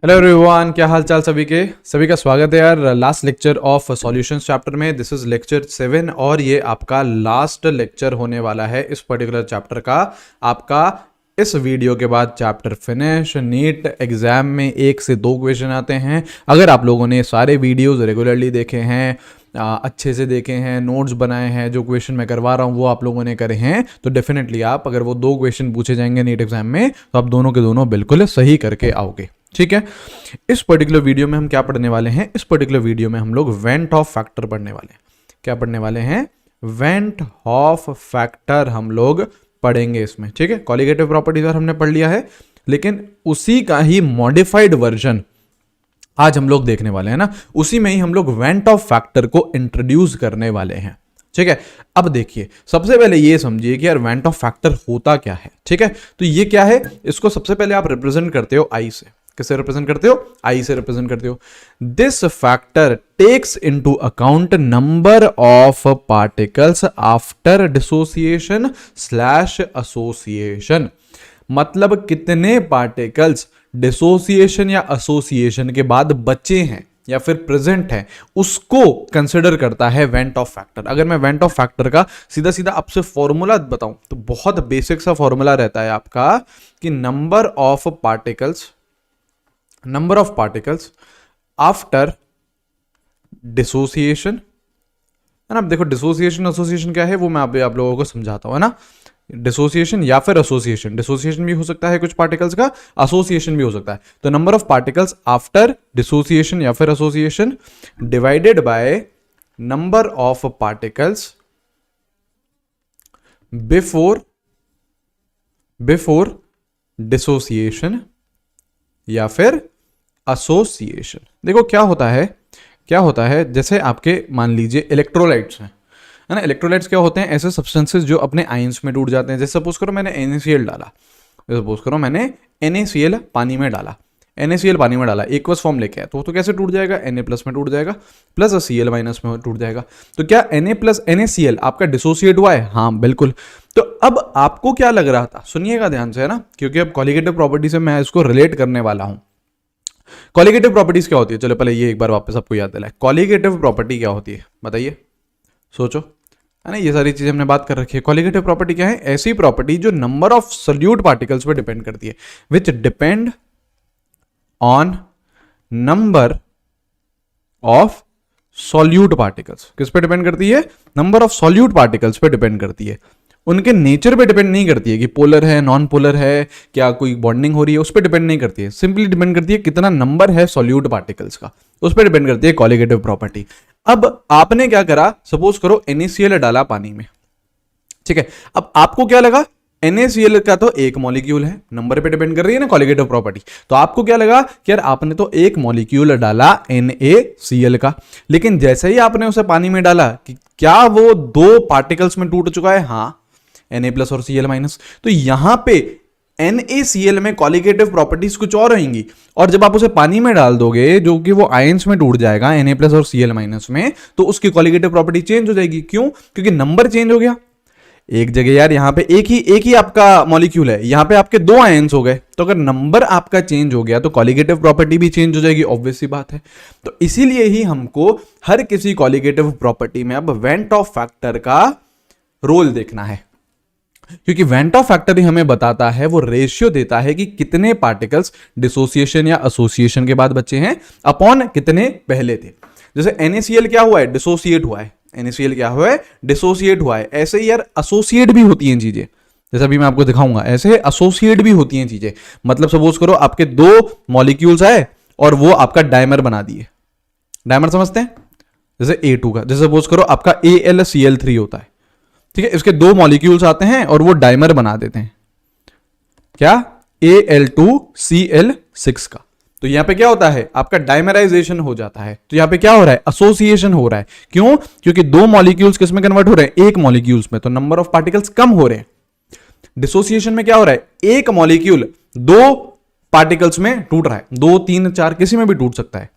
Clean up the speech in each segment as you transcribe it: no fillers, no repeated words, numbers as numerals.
Hello everyone, क्या हाल चाल सभी का स्वागत है यार last lecture of solutions chapter में। दिस इज लेक्चर 7 और ये आपका लास्ट लेक्चर होने वाला है इस पर्टिकुलर चैप्टर का। आपका इस वीडियो के बाद चैप्टर फिनिश। नीट एग्जाम में 1 से 2 क्वेश्चन आते हैं। अगर आप लोगों ने सारे वीडियोस रेगुलरली देखे हैं, अच्छे से देखे हैं, नोट्स बनाए हैं, जो क्वेश्चन मैं करवा रहा हूँ वो आप लोगों ने करे हैं, तो डेफिनेटली आप, अगर वो 2 क्वेश्चन पूछे जाएंगे नीट एग्जाम में, तो आप दोनों के दोनों बिल्कुल सही करके आओगे। ठीक है, इस पर्टिकुलर वीडियो में हम क्या पढ़ने वाले हैं? इस पर्टिकुलर वीडियो में हम लोग वेंट ऑफ फैक्टर पढ़ने वाले हैं। क्या पढ़ने वाले हैं? वेंट ऑफ फैक्टर हम लोग पढ़ेंगे इसमें। ठीक है, कॉलिगेटिव प्रॉपर्टीज और हमने पढ़ लिया है, लेकिन उसी का ही मॉडिफाइड वर्जन आज हम लोग देखने वाले हैं ना। उसी में ही हम लोग वेंट ऑफ फैक्टर को इंट्रोड्यूस करने वाले हैं। ठीक है, अब देखिए, सबसे पहले ये समझिए कि यार वेंट ऑफ फैक्टर होता क्या है। ठीक है, तो ये क्या है, इसको सबसे पहले आप रिप्रेजेंट करते हो आई से। किससे रिप्रेजेंट करते हो? आई से रिप्रेजेंट करते हो। This factor takes into account number of particles after dissociation slash association. मतलब कितने पार्टिकल्स डिसोसिएशन या एसोसिएशन के बाद बचे हैं या फिर प्रेजेंट है, उसको कंसिडर करता है वेंट ऑफ फैक्टर। अगर मैं वेंट ऑफ फैक्टर का सीधा सीधा आपसे फॉर्मूला बताऊं तो बहुत बेसिक सा फॉर्मूला रहता है आपका कि number of particles after dissociation है ना। देखो, डिसोसिएशन एसोसिएशन क्या है वो मैं आप लोगों को समझाता हूं, है ना। डिसोसिएशन या फिर एसोसिएशन, डिसोसिएशन भी हो सकता है कुछ पार्टिकल्स का, एसोसिएशन भी हो सकता है। तो number of particles after dissociation या फिर association divided by number of particles before dissociation या फिर एसोसिएशन। देखो क्या होता है, जैसे आपके मान लीजिए इलेक्ट्रोलाइट्स हैं, है ना। इलेक्ट्रोलाइट्स क्या होते हैं? ऐसे सब्सटेंसेस जो अपने आयंस में टूट जाते हैं। जैसे सपोज करो मैंने NaCl डाला, NaCl पानी में डाला, एक्वस फॉर्म लेके आया, तो कैसे टूट जाएगा? Na प्लस में टूट जाएगा, प्लस Cl माइनस में टूट जाएगा। तो क्या Na प्लस NaCl आपका डिसोसिएट हुआ है? हाँ बिल्कुल। तो अब आपको क्या लग रहा था, सुनिएगा ध्यान से, है ना, क्योंकि अब कॉलिगेटिव प्रॉपर्टी से मैं इसको रिलेट करने वाला हूं। कॉलिगेटिव प्रॉपर्टीज क्या होती है? चलो पहले ये एक बार वापस आपको याद दिलाए। कॉलिगेटिव प्रॉपर्टी क्या होती है बताइए, सोचो, है ना। ये सारी चीजें हमने बात कर रखी है। कॉलिगेटिव प्रॉपर्टी क्या है? ऐसी प्रॉपर्टी जो नंबर ऑफ सोल्यूट पार्टिकल्स पे डिपेंड करती है, विच depend on number of solute particles. किस पे डिपेंड करती है? नंबर ऑफ सॉल्यूट पार्टिकल्स पे डिपेंड करती है। उनके नेचर पे डिपेंड नहीं करती है कि पोलर है, नॉन पोलर है, क्या कोई बॉन्डिंग हो रही है, उस पर डिपेंड नहीं करती है। सिंपली डिपेंड करती है कितना नंबर है सॉल्यूट पार्टिकल्स का, उस पर डिपेंड करती है कॉलिगेटिव प्रॉपर्टी। अब आपने क्या करा, सपोज करो NaCl डाला पानी में, ठीक है। अब आपको क्या लगा, NaCl का तो एक मॉलिक्यूल है, नंबर पे डिपेंड कर रही है ना कॉलिगेटिव प्रॉपर्टी। तो आपको क्या लगा कि यार आपने तो एक मॉलिक्यूल डाला NaCl का, लेकिन जैसे ही आपने उसे पानी में डाला कि क्या वो 2 पार्टिकल्स में टूट चुका है? हाँ, Na प्लस और Cl माइनस। तो यहां पे NaCl में कॉलिगेटिव प्रॉपर्टीज कुछ और रहेंगी, और जब आप उसे पानी में डाल दोगे जो कि वो आयंस में टूट जाएगा Na प्लस और Cl माइनस में, तो उसकी कॉलिगेटिव प्रॉपर्टी चेंज हो जाएगी। क्यों? क्योंकि नंबर चेंज हो गया। एक जगह यार यहां पे एक ही आपका मॉलिक्यूल है, यहां पे आपके 2 आयंस हो गए, तो अगर नंबर आपका चेंज हो गया तो कॉलिगेटिव प्रॉपर्टी भी चेंज हो जाएगी, ऑब्वियस सी बात है। तो इसीलिए ही हमको हर किसी कॉलिगेटिव प्रॉपर्टी में अब वेंट ऑफ फैक्टर का रोल देखना है, क्योंकि वेंट ऑफ फैक्टर ही हमें बताता है, वो रेशियो देता है कि कितने पार्टिकल्स डिसोसिएशन या एसोसिएशन के बाद बचे हैं अपॉन कितने पहले थे। जैसे NaCl क्या हुआ है? डिसोसिएट हुआ है। NaCl क्या हुआ है? डिसोसिएट हुआ है। ऐसे ही यार एसोसिएट भी होती हैं चीजें, जैसे अभी मैं आपको दिखाऊंगा, ऐसे एसोसिएट भी होती हैं चीजें। मतलब सपोज करो आपके 2 मॉलिक्यूल्स आए और वो आपका डायमर बना दिए। डायमर समझते हैं? जैसे A2 का, जैसे सपोज करो आपका AlCl3 होता है, ठीक है। इसके 2 मॉलिक्यूल्स आते हैं और वो डायमर बना देते हैं, क्या? Al2Cl6 का। तो यहां पे क्या होता है? आपका डायमराइजेशन हो जाता है। तो यहां पे क्या हो रहा है? एसोसिएशन हो रहा है। क्यों? क्योंकि 2 मॉलिक्यूल्स किस में कन्वर्ट हो रहे हैं? एक मॉलिक्यूल्स में, तो नंबर ऑफ पार्टिकल्स कम हो रहे हैं। डिसोसिएशन में क्या हो रहा है? एक मॉलिक्यूल 2 पार्टिकल्स में टूट रहा है, 2, 3, 4 किसी में भी टूट सकता है।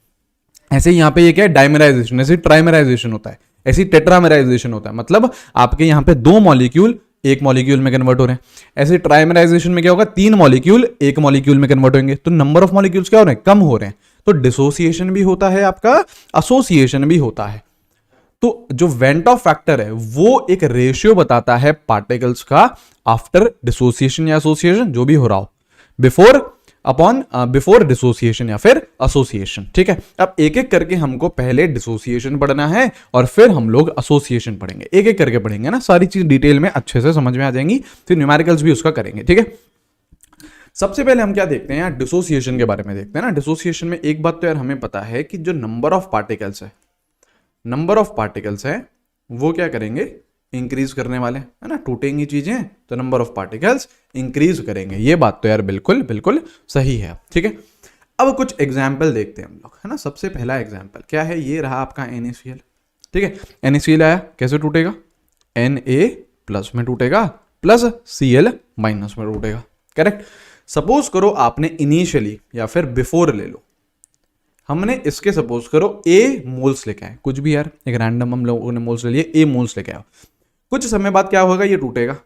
ऐसे यहां पे ये क्या है? डायमराइजेशन। ऐसे ट्राइमराइजेशन होता है, ऐसी टेट्रामेराइजेशन होता है। मतलब आपके यहां पे 2 मॉलिक्यूल एक मॉलिक्यूल में कन्वर्ट हो रहे हैं। ऐसे ट्राइमराइजेशन में क्या होगा, 3 मॉलिक्यूल एक मॉलिक्यूल में कन्वर्ट होंगे, तो नंबर ऑफ मॉलिक्यूल्स क्या हो रहे हैं, कम हो रहे हैं। तो डिसोसिएशन भी होता है आपका, एसोसिएशन भी होता है। तो जो वेंट ऑफ फैक्टर है वो एक रेशियो बताता है पार्टिकल्स का आफ्टर डिसोसिएशन या एसोसिएशन, जो भी हो रहा हो, बिफोर डिसोसिएशन या फिर एसोसिएशन। ठीक है, अब एक एक करके हमको पहले डिसोसिएशन पढ़ना है और फिर हम लोग एसोसिएशन पढ़ेंगे, एक एक करके पढ़ेंगे ना, सारी चीज डिटेल में अच्छे से समझ में आ जाएंगी, फिर न्यूमेरिकल्स भी उसका करेंगे। ठीक है, सबसे पहले हम क्या देखते हैं यार, डिसोसिएशन के बारे में देखते हैं ना। डिसोसिएशन में एक बात तो यार हमें पता है कि जो नंबर ऑफ पार्टिकल्स है वो क्या करेंगे, इंक्रीज करने वाले, है ना, टूटेंगी चीजें तो नंबर ऑफ पार्टिकल्स इंक्रीज करेंगे। ये बात तो यार बिल्कुल बिल्कुल सही है। ठीक है, अब कुछ एग्जाम्पल देखते हैं हम लोग, है ना। सबसे पहला एग्जाम्पल क्या है, ये रहा आपका NaCl। ठीक है, NaCl आया, कैसे टूटेगा, Na प्लस में टूटेगा प्लस Cl माइनस में टूटेगा। करेक्ट। सपोज करो आपने इनिशियली या फिर बिफोर ले लो, हमने इसके सपोज करो A मोल्स लेके आए, कुछ भी यार, एक रैंडम हम लोगों ने मोल्स ले लिए, A मोल्स लेके आओ। कुछ समय बाद क्या होगा, ये टूटेगा,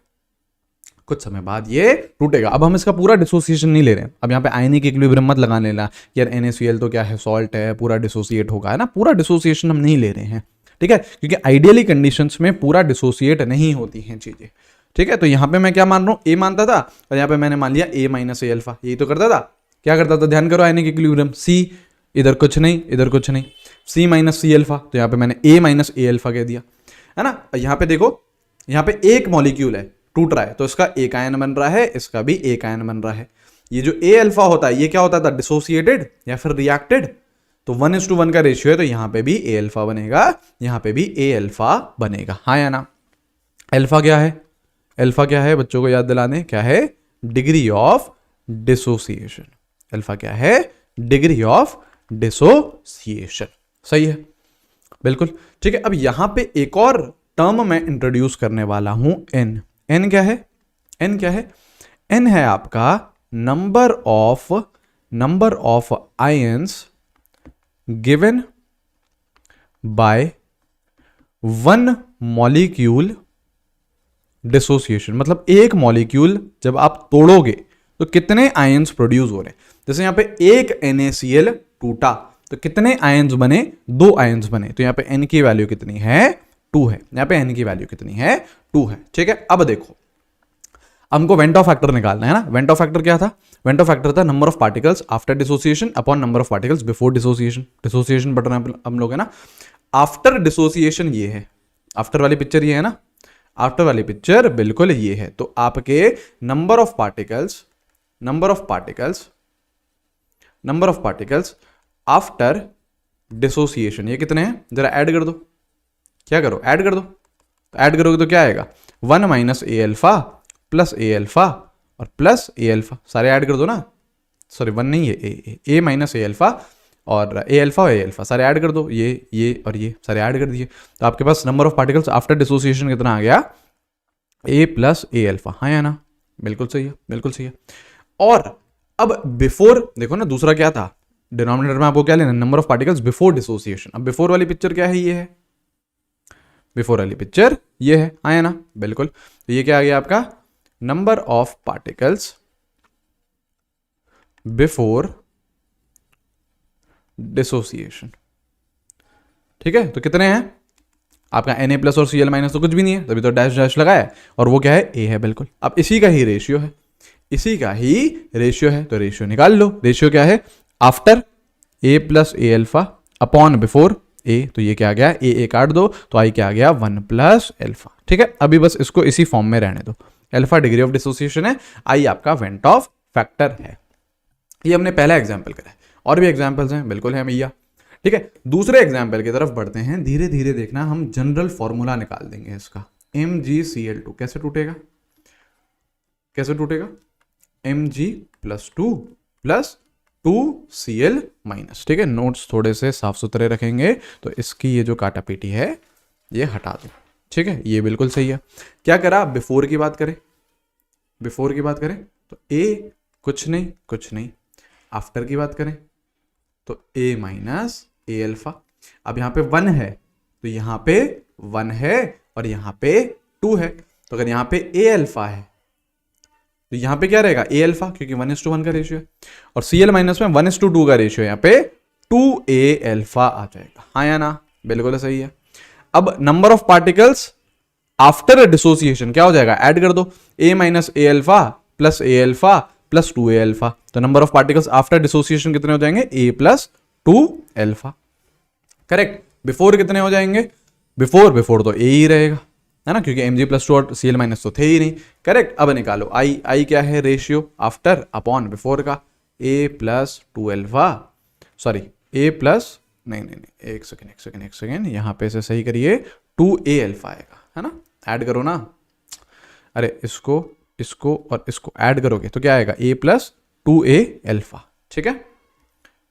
कुछ समय बाद ये टूटेगा। अब हम इसका पूरा डिसोसिएशन नहीं ले रहे हैं, अब यहाँ पे आयनिक इक्विलिब्रियम मत लगा लेना यार, NaCl तो क्या है, सॉल्ट है, पूरा डिसोसिएट होगा, है ना, पूरा डिसोसिएशन हम नहीं ले रहे हैं। ठीक है, क्योंकि आइडियली कंडीशंस में पूरा डिसोसिएट नहीं होती हैं चीजें। ठीक है, तो यहाँ पे मैं क्या मान रहा हूँ, A मानता था और यहाँ पे मैंने मान लिया A माइनस A अल्फा, यही तो करता था। क्या करता था, ध्यान करो, आयनिक इक्विलिब्रियम, C इधर कुछ नहीं, इधर कुछ नहीं, C माइनस C अल्फा, तो यहाँ पे मैंने A माइनस A अल्फा कह दिया, है ना। यहाँ पे देखो, यहाँ पे एक मॉलिक्यूल है, टूट रहा है, तो इसका एक आयन बन रहा है, इसका भी एक आयन बन रहा है। ये जो A अल्फा होता है, ये क्या होता था, डिसोसिएटेड या फिर रिएक्टेड, तो 1:1 का रेशियो है, तो यहाँ पे भी A अल्फा बनेगा, यहाँ पे भी A अल्फा बनेगा, हाँ या ना। अल्फा क्या है, अल्फा क्या है, बच्चों को याद दिलाने, क्या है, डिग्री ऑफ डिसोसिएशन। अल्फा क्या है, डिग्री ऑफ डिसोसिएशन। सही है, बिल्कुल ठीक है। अब यहां पे एक और टर्म मैं इंट्रोड्यूस करने वाला हूं, N। N क्या है, N क्या है, N है आपका number of ions given by one molecule dissociation. मतलब एक मॉलिक्यूल जब आप तोड़ोगे तो कितने आयंस प्रोड्यूस हो रहे हैं। जैसे यहां पे एक NaCl टूटा तो कितने आयंस बने, 2 आयंस बने, तो यहां पे N की वैल्यू कितनी है, 2 है। यहां पे N की वैल्यू कितनी है, 2 है। ठीक है, अब देखो हमको वेंट ऑफ फैक्टर निकालना है ना। वेंट ऑफ फैक्टर क्या था, वेंट ऑफ फैक्टर था number of particles after dissociation upon number of particles before dissociation. Dissociation पढ़ रहे हैं हम लोग, है ना। आफ्टर डिसोसिएशन ये है, आफ्टर वाली पिक्चर ये है ना, आफ्टर वाली पिक्चर बिल्कुल ये है। तो आपके number of particles after dissociation ये कितने हैं, जरा ऐड कर दो, क्या करो, ऐड कर दो। तो ऐड करोगे तो क्या आएगा, 1 minus A alpha plus A alpha और प्लस A अल्फा, सारे ऐड कर दो ना, सॉरी 1 नहीं है, A माइनस A अल्फा और A अल्फा और A अल्फा सारे ऐड कर दो, ये और ये सारे ऐड कर दीजिए। तो आपके पास number of particles after dissociation कितना आ गया, A प्लस A अल्फा, हाँ या ना, बिल्कुल सही है, बिल्कुल सही है। और अब बिफोर देखो ना, दूसरा क्या था, डिनोमिनेटर में आपको क्या लेना, number of particles before dissociation. अब बिफोर वाली पिक्चर क्या है, ये है, बिफोर वाली पिक्चर ये है, आया ना, बिल्कुल। तो ये क्या आ गया आपका, number of particles before dissociation. ठीक है, तो कितने हैं आपका, Na प्लस और Cl माइनस तो कुछ भी नहीं है, तभी तो डैश डैश लगाया है, और वो क्या है, A है, बिल्कुल। अब इसी का ही रेशियो है, तो रेशियो निकाल लो। रेशियो क्या है, after A plus A alpha upon before A, तो ये क्या आ गया, A काट दो तो आई क्या आ गया, 1 प्लस अल्फा। ठीक है, अभी बस इसको इसी फॉर्म में रहने दो। अल्फा डिग्री ऑफ डिसोसिएशन है, आई आपका वेंट ऑफ फैक्टर है। ये हमने पहला एग्जाम्पल करा है, और भी एग्जाम्पल्स हैं, बिल्कुल है भैया। ठीक है, दूसरे एग्जाम्पल की तरफ बढ़ते हैं, धीरे धीरे देखना, हम जनरल फॉर्मूला निकाल देंगे इसका। MgCl2 कैसे टूटेगा, Mg plus 2 plus 2Cl minus. ठीक है, नोट्स थोड़े से साफ सुथरे रखेंगे, तो इसकी ये जो काटा पीटी है ये हटा दो। ठीक है, ये बिल्कुल सही है। क्या करा, बिफोर की बात करें तो A कुछ नहीं। आफ्टर की बात करें तो A माइनस A अल्फा। अब यहाँ पे 1 है तो यहाँ पे 1 है और यहाँ पे 2 है। तो अगर यहाँ पे ए अल्फा है तो यहाँ पे क्या रहेगा ए अल्फा, क्योंकि 1:1 का रेशियो है, और Cl माइनस में 1:2 का रेशियो है, यहाँ पे 2a अल्फा आ जाएगा। हाँ या ना? बिल्कुल सही है। अब number of particles after dissociation क्या हो जाएगा, ऐड कर दो, a minus A alpha plus A alpha plus 2a alpha. तो number of particles after dissociation कितने हो जाएंगे, a plus 2 alpha. Correct. Before कितने हो जाएंगे, बिफोर तो a ही रहेगा, है ना, क्योंकि mg प्लस 2 और Cl माइनस तो थे ही नहीं। करेक्ट। अब निकालो आई क्या है, रेशियो आफ्टर अपॉन बिफोर का, a plus 2 alpha, sorry a plus नहीं एक सेकेंड यहाँ पे से सही करिए, 2a अल्फा आएगा, है ना, ऐड करो ना, अरे इसको और इसको ऐड करोगे तो क्या आएगा, a प्लस 2a अल्फा। ठीक है,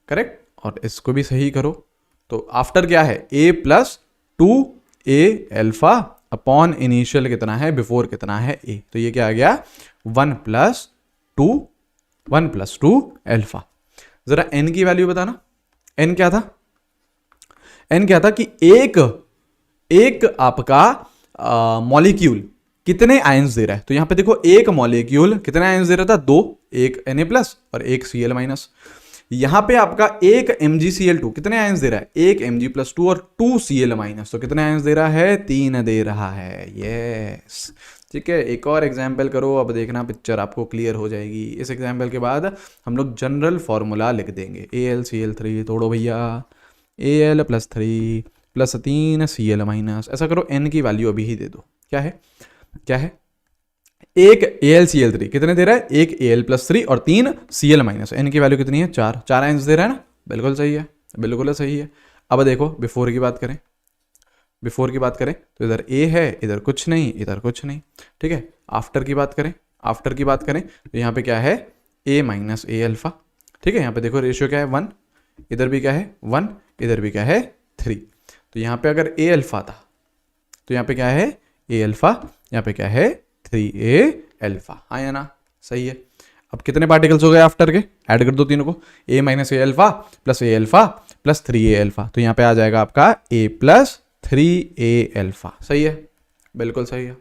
करेक्ट। और इसको भी सही करो तो आफ्टर क्या है, a plus 2a alpha upon initial कितना है, बिफोर कितना है a, तो ये क्या आ गया 1 प्लस 2 अल्फा। जरा n की वैल्यू बताना, n क्या था, n क्या था कि एक आपका मॉलिक्यूल कितने आयंस दे रहा है। तो यहां पे देखो एक मॉलिक्यूल कितने आयंस दे रहा था, 2, एक Na प्लस और एक Cl माइनस। यहां पे आपका एक MgCl2 कितने आयंस दे रहा है, एक Mg प्लस 2 और 2 Cl माइनस, तो कितने आयंस दे रहा है, 3 दे रहा है। यस, ठीक है। एक और एग्जाम्पल करो, अब देखना पिक्चर आपको क्लियर हो जाएगी। इस एग्जाम्पल के बाद हम लोग जनरल फॉर्मूला लिख देंगे, AlCl3 तोड़ो भैया, Al plus 3 plus 3 Cl minus, ऐसा करो n की वैल्यू अभी ही दे दो, क्या है एक AlCl3 कितने दे रहा है, एक Al प्लस 3 और 3 Cl माइनस, n की वैल्यू कितनी है, 4 आयंस दे रहा है ना, बिल्कुल सही है। अब देखो बिफोर की बात करें तो इधर a है, इधर कुछ नहीं, ठीक है। आफ्टर की बात करें तो यहाँ पे क्या है, a माइनस ए अल्फा, ठीक है। यहाँ पे देखो रेशियो क्या है 1, इधर भी क्या है 1, इधर भी क्या है 3। तो यहाँ पे अगर a अल्फा था तो यहाँ पे क्या है a अल्फा, यहाँ पे क्या है 3a अल्फा। हाँ या ना, सही है। अब कितने पार्टिकल्स हो गए आफ्टर के, ऐड कर दो तीनों को, a minus A alpha plus A alpha plus 3a alpha, तो यहाँ पे आ जाएगा आपका a प्लस 3a अल्फा। सही है, बिल्कुल सही है,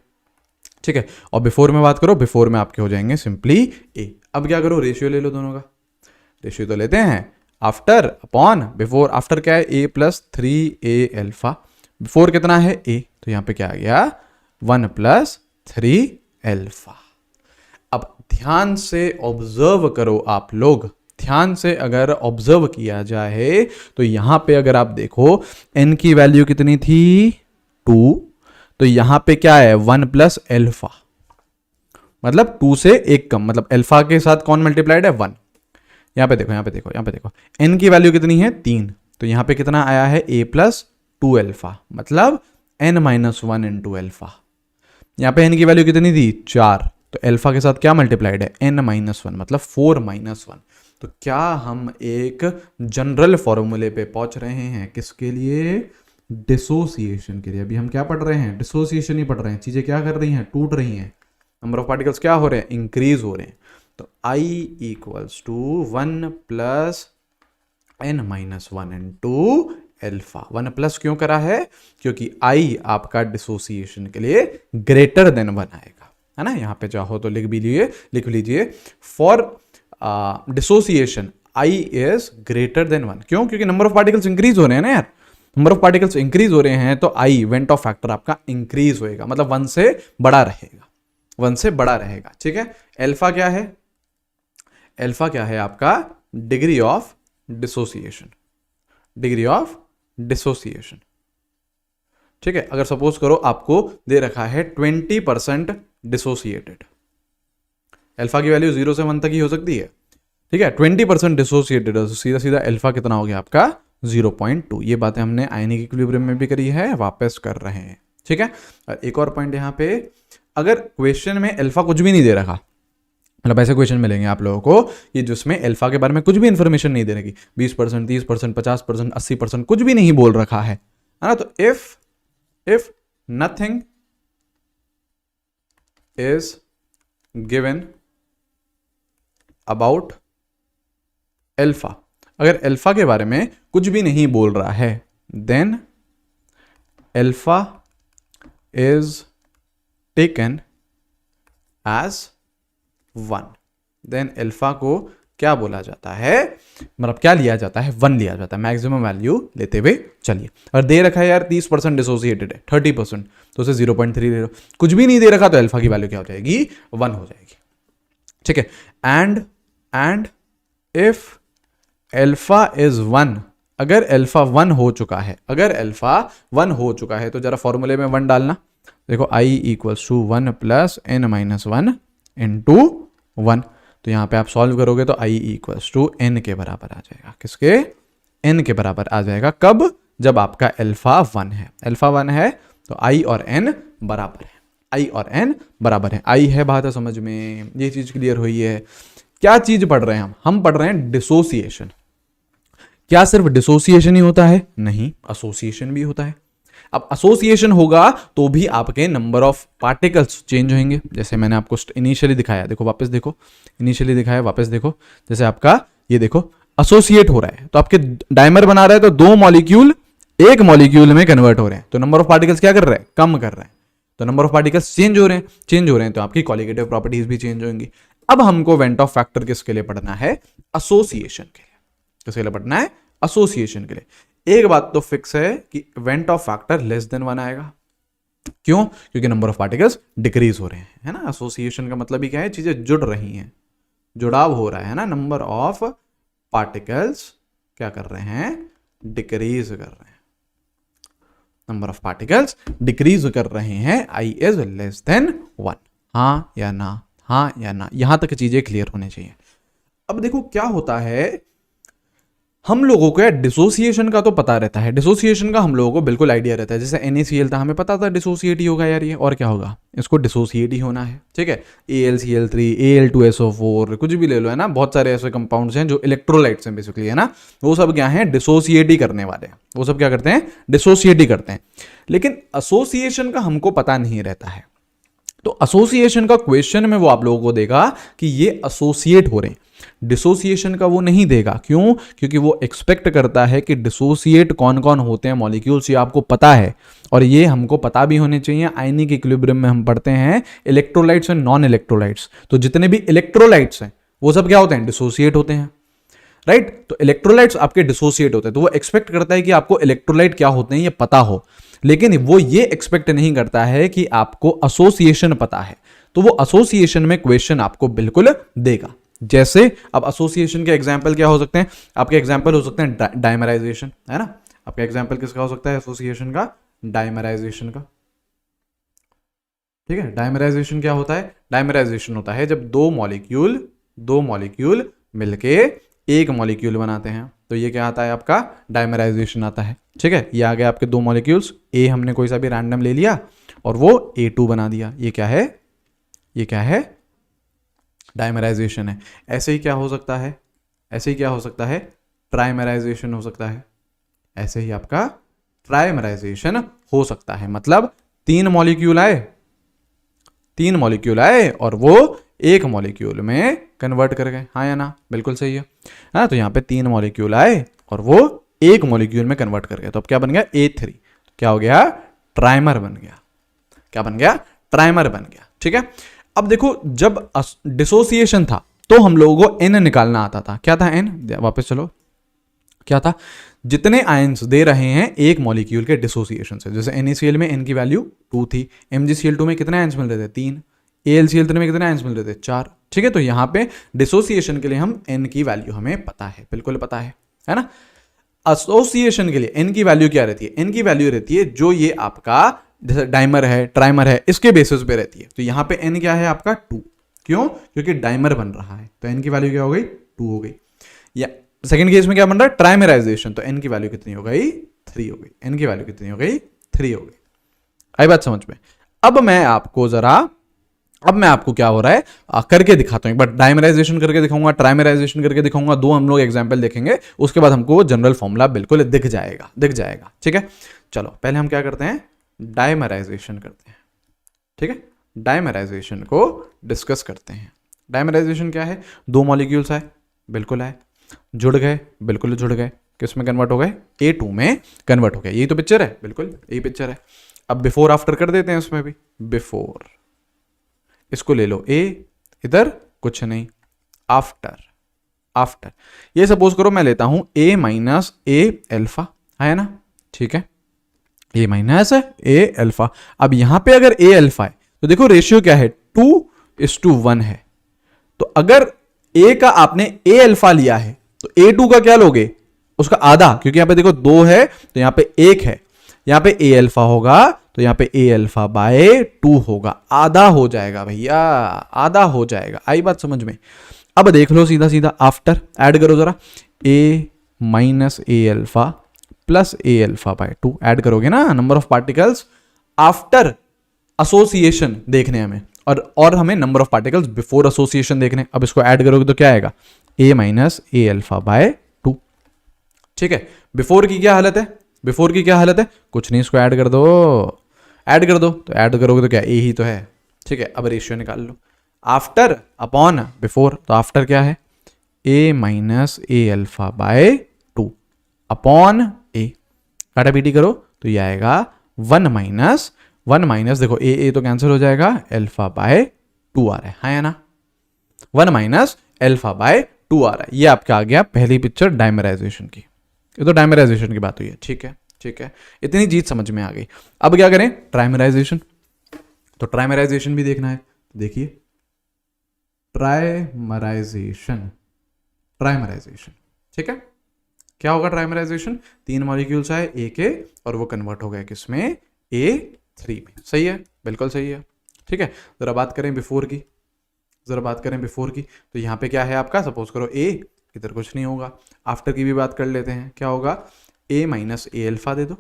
ठीक है। और बिफोर में बात करो, बिफोर में आपके हो जाएंगे सिंपली a। अब क्या करो, रेशियो ले लो दोनों का, रेशियो तो लेते हैं आफ्टर अपॉन बिफोर। आफ्टर क्या है, a plus 3a alpha, before कितना है a, तो यहाँ पे क्या आ गया 1 प्लस 3 अल्फा। अब ध्यान से ऑब्जर्व करो आप लोग, ध्यान से अगर ऑब्जर्व किया जाए तो यहां पे अगर आप देखो n की वैल्यू कितनी थी 2, तो यहां पे क्या है 1 प्लस अल्फा, मतलब 2 से एक कम, मतलब अल्फा के साथ कौन मल्टीप्लाइड है 1। यहां पे देखो n की वैल्यू कितनी है 3, तो यहां पे कितना आया है a प्लस 2 अल्फा, मतलब n माइनस 1 इंटू अल्फा। यहाँ पे n की वैल्यू कितनी थी 4, तो अल्फा के साथ क्या मल्टीप्लाइड है n माइनस 1, मतलब 4 माइनस 1। तो क्या हम एक जनरल फॉर्मूले पे पहुंच रहे हैं, किसके लिए, डिसोसिएशन के लिए। अभी हम क्या पढ़ रहे हैं, डिसोसिएशन ही पढ़ रहे हैं, चीजें क्या कर रही हैं, टूट रही हैं, नंबर ऑफ पार्टिकल्स क्या हो रहे हैं, इंक्रीज हो रहे हैं। तो I equals to 1 plus n minus 1 into alpha. 1 plus क्यों करा है, क्योंकि I आपका डिसोसिएशन के लिए ग्रेटर देन 1 आएगा, है ना। यहाँ पे चाहो तो लिख लीजिए for dissociation I is greater than 1। क्यों, क्योंकि नंबर ऑफ पार्टिकल्स इंक्रीज हो रहे हैं ना यार, नंबर ऑफ पार्टिकल्स इंक्रीज हो रहे हैं तो I इवेंट ऑफ फैक्टर आपका इंक्रीज होएगा, मतलब 1 से बड़ा रहेगा, ठीक है। अल्फा क्या है आपका, डिग्री ऑफ डिसोसिएशन, ठीक है। अगर सपोज करो आपको दे रखा है 20% डिसोसिएटेड, अल्फा की वैल्यू 0 से 1 तक ही हो सकती है, ठीक है। 20% डिसोसिएटेड, तो सीधा अल्फा कितना हो गया आपका 0.2। ये बातें हमने आयनिक इक्विलिब्रियम में भी करी है, वापस कर रहे हैं, ठीक है। और एक और पॉइंट यहाँ पे, अगर क्वेश्चन में अल्फा कुछ भी नहीं दे रखा, मतलब ऐसे क्वेश्चन मिलेंगे आप लोगों को ये जिसमें अल्फा के बारे में कुछ भी इंफॉर्मेशन नहीं दे रही, 20%, 30%, 50%, 80%, कुछ भी नहीं बोल रखा है ना। तो if nothing is given about alpha, अगर अल्फा के बारे में कुछ भी नहीं बोल रहा है, then alpha is taken as 1, then alpha को क्या बोला जाता है, मतलब क्या लिया जाता है, 1 लिया जाता है, मैक्सिमम वैल्यू लेते हुए चलिए। और दे रखा है यार 30% डिसोसिएटेड है, 30%, तो उसे 0.3 ले लो। कुछ भी नहीं दे रखा तो अल्फा की वैल्यू क्या हो जाएगी, 1 हो जाएगी। ठीक है, एंड इफ अल्फा इज 1, अगर अल्फा 1 हो चुका है, अगर अल्फा 1 हो चुका है तो जरा फॉर्मूले में 1 डालना। देखो i equals to 1 plus n minus 1 into 1, तो यहाँ पे आप सॉल्व करोगे तो i इक्वल्स टू n के बराबर आ जाएगा। किसके, n के बराबर आ जाएगा। कब, जब आपका अल्फा 1 है, अल्फा 1 है तो i और n बराबर है, i और n बराबर है। i है, बात है समझ में, ये चीज क्लियर हुई है। क्या चीज पढ़ रहे हैं हम पढ़ रहे हैं डिसोसिएशन। क्या सिर्फ डिसोसिएशन ही होता है, नहीं, एसोसिएशन भी होता है। अब एसोसिएशन होगा तो भी आपके नंबर ऑफ पार्टिकल्स चेंज होंगे, जैसे मैंने आपको इनिशियली दिखाया, देखो वापस देखो, इनिशियली दिखाया वापस देखो, जैसे आपका ये देखो एसोसिएट हो रहा है तो आपके डायमर बना रहा है तो 2 मॉलिक्यूल एक मॉलिक्यूल में कन्वर्ट हो रहे हैं, तो नंबर ऑफ पार्टिकल्स क्या कर रहे हैं, कम कर रहे हैं, तो नंबर ऑफ पार्टिकल्स चेंज हो रहे हैं तो आपकी कॉलिगेटिव प्रॉपर्टीज भी चेंज होंगी। अब हमको वेंट ऑफ फैक्टर किसके लिए पढ़ना है, एसोसिएशन के लिए। किसके लिए पढ़ना है, एसोसिएशन के लिए। एक बात तो फिक्स है कि went Hoff factor less than 1 आएगा। क्यों, क्योंकि नंबर ऑफ पार्टिकल्स डिक्रीज हो रहे हैं, है ना। एसोसिएशन का मतलब ही क्या है, चीजें जुड़ रही हैं, जुड़ाव हो रहा है ना। नंबर ऑफ पार्टिकल्स क्या कर रहे हैं, डिक्रीज कर रहे हैं, नंबर ऑफ पार्टिकल्स डिक्रीज कर रहे हैं। आई इज लेस देन 1, हाँ या ना, हाँ या ना, यहां तक चीजें क्लियर होनी चाहिए। अब देखो क्या होता है, हम लोगों को डिसोसिएशन का तो पता रहता है, डिसोसिएशन का हम लोगों को बिल्कुल आइडिया रहता है। जैसे NaCl था, हमें पता था डिसोसिएट ही होगा यार ये, और क्या होगा, इसको डिसोसिएट ही होना है। ठीक है, AlCl3, Al2SO4, कुछ भी ले लो, है ना। बहुत सारे ऐसे कंपाउंड्स हैं जो इलेक्ट्रोलाइट्स हैं बेसिकली, है ना, वो सब क्या है, डिसोसिएट ही करने वाले हैं, वो सब क्या करते हैं, डिसोसिएट ही करते हैं। लेकिन एसोसिएशन का हमको पता नहीं रहता है, तो एसोसिएशन का क्वेश्चन में वो आप लोगों को देगा कि ये एसोसिएट हो रहे हैं, डिसोसिएशन का वो नहीं देगा। क्यों, क्योंकि वो एक्सपेक्ट करता है कि डिसोसिएट कौन कौन होते हैं मॉलिक्यूल्स, ये आपको पता है और ये हमको पता भी होने चाहिए। आयनिक इक्विलिब्रियम में हम पढ़ते हैं इलेक्ट्रोलाइट्स एंड नॉन इलेक्ट्रोलाइट्स, तो जितने भी इलेक्ट्रोलाइट्स हैं वो सब क्या होते हैं, डिसोसिएट होते हैं, राइट। तो इलेक्ट्रोलाइट्स आपके डिसोसिएट होते हैं, तो वो एक्सपेक्ट करता है कि आपको इलेक्ट्रोलाइट क्या होते हैं ये पता हो, लेकिन वो ये एक्सपेक्ट नहीं करता है कि आपको एसोसिएशन पता है। तो वो एसोसिएशन में क्वेश्चन आपको बिल्कुल देगा। जैसे अब एसोसिएशन के एग्जाम्पल क्या हो सकते हैं, आपके एग्जाम्पल हो सकते हैं डायमराइजेशन, है ना। आपका एग्जाम्पल किसका हो सकता है, एसोसिएशन का, डायमराइजेशन का। ठीक है, डायमराइजेशन क्या होता है, डायमराइजेशन होता है जब दो मॉलिक्यूल मिलके एक मॉलिक्यूल बनाते हैं, तो ये क्या आता है, आपका डायमराइजेशन आता है। ठीक है, ये आ गए आपके दो मॉलिक्यूल्स, ए हमने कोई सा भी रैंडम ले लिया और वो A2 बना दिया, ये क्या है, ये क्या है, डायमराइजेशन है। ऐसे ही क्या हो सकता है, ऐसे ही क्या हो सकता है, ट्राइमराइजेशन हो सकता है। ऐसे ही आपका ट्राइमराइजेशन हो सकता है, मतलब तीन मॉलिक्यूल आए और वो एक मॉलिक्यूल में कन्वर्ट कर गए, हाँ या ना, बिल्कुल सही है। हाँ, तो यहाँ पे तीन मॉलिक्यूल आए और वो एक मॉलिक्यूल में कन्वर्ट कर गए, तो अब क्या बन गया, A3, क्या हो गया, ट्राइमर बन गया। क्या बन गया, ट्राइमर बन गया। ठीक है, अब देखो जब डिसोसिएशन था तो हम लोगों को N निकालना आता था। क्या था N, वापस चलो, क्या था, जितने आयंस दे रहे हैं एक मॉलिक्यूल के डिसोसिएशन से। जैसे NaCl में N की वैल्यू 2 थी, MgCl2 में कितने आयंस मिल रहे थे, 3, AlCl3 में कितने आयंस मिल रहे थे, 4। ठीक है, तो यहां पे डिसोसिएशन के लिए हम N की वैल्यू हमें पता है, बिल्कुल पता है ना। एसोसिएशन के लिए N की वैल्यू क्या रहती है, N की वैल्यू रहती है जो ये आपका जैसे डाइमर है, ट्राइमर है, इसके बेसिस पे रहती है। तो यहां पे N क्या है आपका 2, क्यों, क्योंकि डाइमर बन रहा है, तो N की वैल्यू क्या हो गई, 2 हो गई। या सेकंड केस में क्या बन रहा है, ट्राइमराइजेशन, तो N की वैल्यू कितनी हो गई, 3 हो गई। N की वैल्यू कितनी हो गई, 3 हो गई। आई बात समझ में। अब मैं आपको क्या हो रहा है करके दिखाता हूं, एक बार डायमराइजेशन करके दिखाऊंगा, ट्राइमराइजेशन करके दिखाऊंगा, दो हम लोग एग्जांपल देखेंगे, उसके बाद हमको जनरल फॉर्मूला बिल्कुल दिख जाएगा। ठीक है, चलो पहले हम क्या करते हैं, डायमराइजेशन करते हैं। ठीक है, डायमराइजेशन को डिस्कस करते हैं। डायमराइजेशन क्या है, दो मॉलिक्यूल्स आए, बिल्कुल आए, जुड़ गए, बिल्कुल जुड़ गए, किस में कन्वर्ट हो गए, A2 में कन्वर्ट हो गए। यही तो पिक्चर है, बिल्कुल यही पिक्चर है। अब बिफोर आफ्टर कर देते हैं उसमें भी, बिफोर इसको ले लो a, इधर कुछ नहीं, आफ्टर ये सपोज करो मैं लेता हूं a माइनस ए अल्फा, है ना, ठीक है, a माइनस ए अल्फा। अब यहां पे अगर a अल्फा है तो देखो रेशियो क्या है, 2:1 है। तो अगर a का आपने a अल्फा लिया है तो a2 का क्या लोगे, उसका आधा, क्योंकि यहां पे देखो 2 है तो यहां पे 1 है, यहां पे a अल्फा होगा तो यहां पे a अल्फा बाय 2 होगा, आधा हो जाएगा भैया, आधा हो जाएगा। आई बात समझ में? अब देख लो सीधा सीधा, आफ्टर ऐड करो जरा, a minus A alpha plus A alpha by 2 add करोगे ना, number of particles after association देखने हमें, और हमें number of particles before association देखने। अब इसको ऐड करोगे तो क्या आएगा, a minus A alpha by 2, ठीक है। बिफोर की क्या हालत है, बिफोर की क्या हालत है, कुछ नहीं, इसको ऐड कर दो, ऐड कर दो, तो ऐड करोगे तो क्या a ही तो है, ठीक है। अब रेशियो निकाल लो, आफ्टर अपॉन बिफोर, तो आफ्टर क्या है, a minus A alpha by 2 upon a, काटा पीटी करो तो ये आएगा 1 माइनस देखो ए तो कैंसिल हो जाएगा, अल्फा बाय 2 आ रहा है ना, 1 माइनस अल्फा बाय 2 आ रहा है। ये आपका आ गया पहली पिक्चर डायमराइजेशन की, ये तो डायमराइजेशन की बात हुई है, ठीक है, ठीक है, इतनी चीज समझ में आ गई। अब क्या करें, ट्राइमराइजेशन, तो ट्राइमराइजेशन भी देखना है, देखिए ट्राइमराइजेशन, ठीक है, क्या होगा ट्राइमराइजेशन, 3 मॉलिक्यूल्स आए ए के और वो कन्वर्ट हो गया किसमें, A3 में, सही है, बिल्कुल सही है, ठीक है। जरा बात करें बिफोर की, जरा बात करें बिफोर की, तो यहाँ पे क्या है आपका, सपोज करो A, इधर कुछ नहीं होगा। आफ्टर की भी बात कर लेते हैं, क्या होगा, a माइनस ए अल्फा दे दो।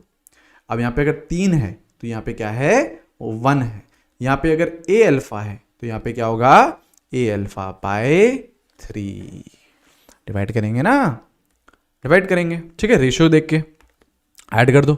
अब यहाँ पे अगर 3 है तो यहाँ पे क्या है, 1 है। यहाँ पे अगर a अल्फा है तो यहाँ पे क्या होगा, a अल्फा बाय 3। डिवाइड करेंगे ना, डिवाइड करेंगे, ठीक है, रेशियो देख के ऐड कर दो,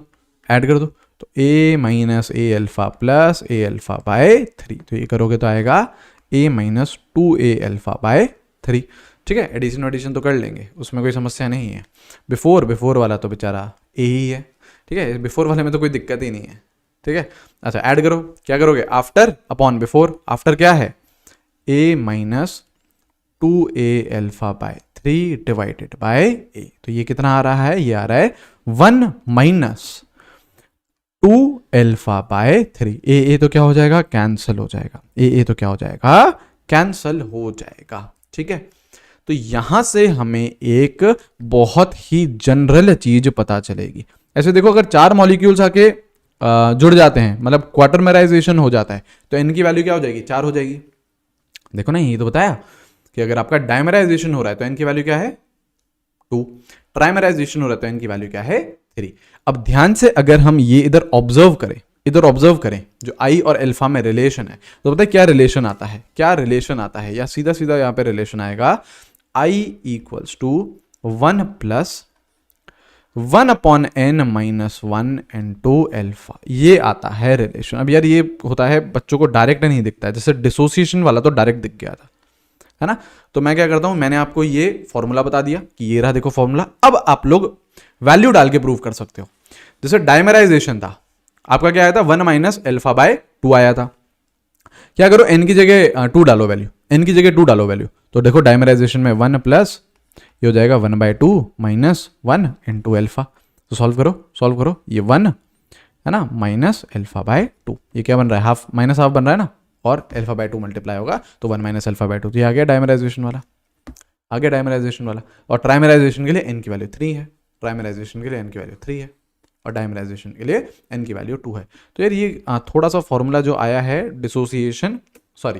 ऐड कर दो, तो a minus A alpha plus A alpha by 3, तो ये करोगे तो आएगा a minus 2a alpha by 3, ठीक है। एडिशन एडिशन तो कर लेंगे, उसमें कोई समस्या नहीं है। बिफोर वाला तो बेचारा a ही है, ठीक है, बिफोर वाले में तो कोई दिक्कत ही नहीं है, ठीक है। अच्छा ऐड करो, क्या करोगे, आफ्टर अपॉन बिफोर, आफ्टर क्या है, a minus 2a alpha by 3 divided by a, तो ये कितना आ रहा है, ये आ रहा है 1 माइनस 2 अल्फा बाय 3। ए तो क्या हो जाएगा, कैंसिल हो जाएगा, ए तो क्या हो जाएगा, कैंसिल हो जाएगा, ठीक है। तो यहां से हमें एक बहुत ही जनरल चीज पता चलेगी। ऐसे देखो, अगर 4 मॉलिक्यूल्स आके जुड़ जाते हैं, मतलब क्वार्टरमराइजेशन हो जाता है, तो n की वैल्यू क्या हो जाएगी, 4 हो जाएगी। देखो ना, ये तो बताया कि अगर आपका डायमराइजेशन हो रहा है तो n की वैल्यू क्या है, 2, ट्राइमराइजेशन हो रहा है तो n की वैल्यू क्या है, 3। अब ध्यान से अगर हम ये इधर ऑब्जर्व करें, इधर ऑब्जर्व करें, जो आई और अल्फा में रिलेशन है, तो पता है क्या रिलेशन आता है, क्या रिलेशन आता है, या सीधा सीधा यहां पे रिलेशन आएगा, i equals to 1 plus 1 upon n minus 1 into alpha, ये आता है रिलेशन। अब यार ये होता है, बच्चों को डायरेक्ट नहीं दिखता है, जैसे डिसोसिएशन वाला तो डायरेक्ट दिख गया था, है ना। तो मैं क्या करता हूं, मैंने आपको ये फॉर्मूला बता दिया कि ये रहा देखो फॉर्मूला। अब आप लोग वैल्यू डाल के प्रूव कर सकते हो। जैसे डायमराइजेशन था, आपका क्या आया था, 1 माइनस अल्फा बाय 2 आया था। क्या करो, n की जगह 2 डालो वैल्यू, n की जगह 2 डालो वैल्यू, तो देखो डायमराइजेशन में 1 प्लस ये हो जाएगा 1 बाय 2 माइनस 1 इनटू अल्फा। तो सॉल्व करो, ये 1 है ना, माइनस अल्फा बाय 2, ये क्या बन रहा है, हाफ माइनस हाफ बन रहा है ना, और अल्फा बाय 2 मल्टीप्लाई होगा तो 1 माइनस अल्फा बाय 2, तो ये आ गया डायमराइजेशन वाला, आ गया डायमराइजेशन वाला। और ट्राइमराइजेशन के लिए n की वैल्यू 3 है, ट्राइमराइजेशन के लिए n की वैल्यू 3 है, और डायमराइजेशन के लिए n की वैल्यू 2 है। तो यार ये थोड़ा सा फॉर्मूला जो आया है डिसोसिएशन, सॉरी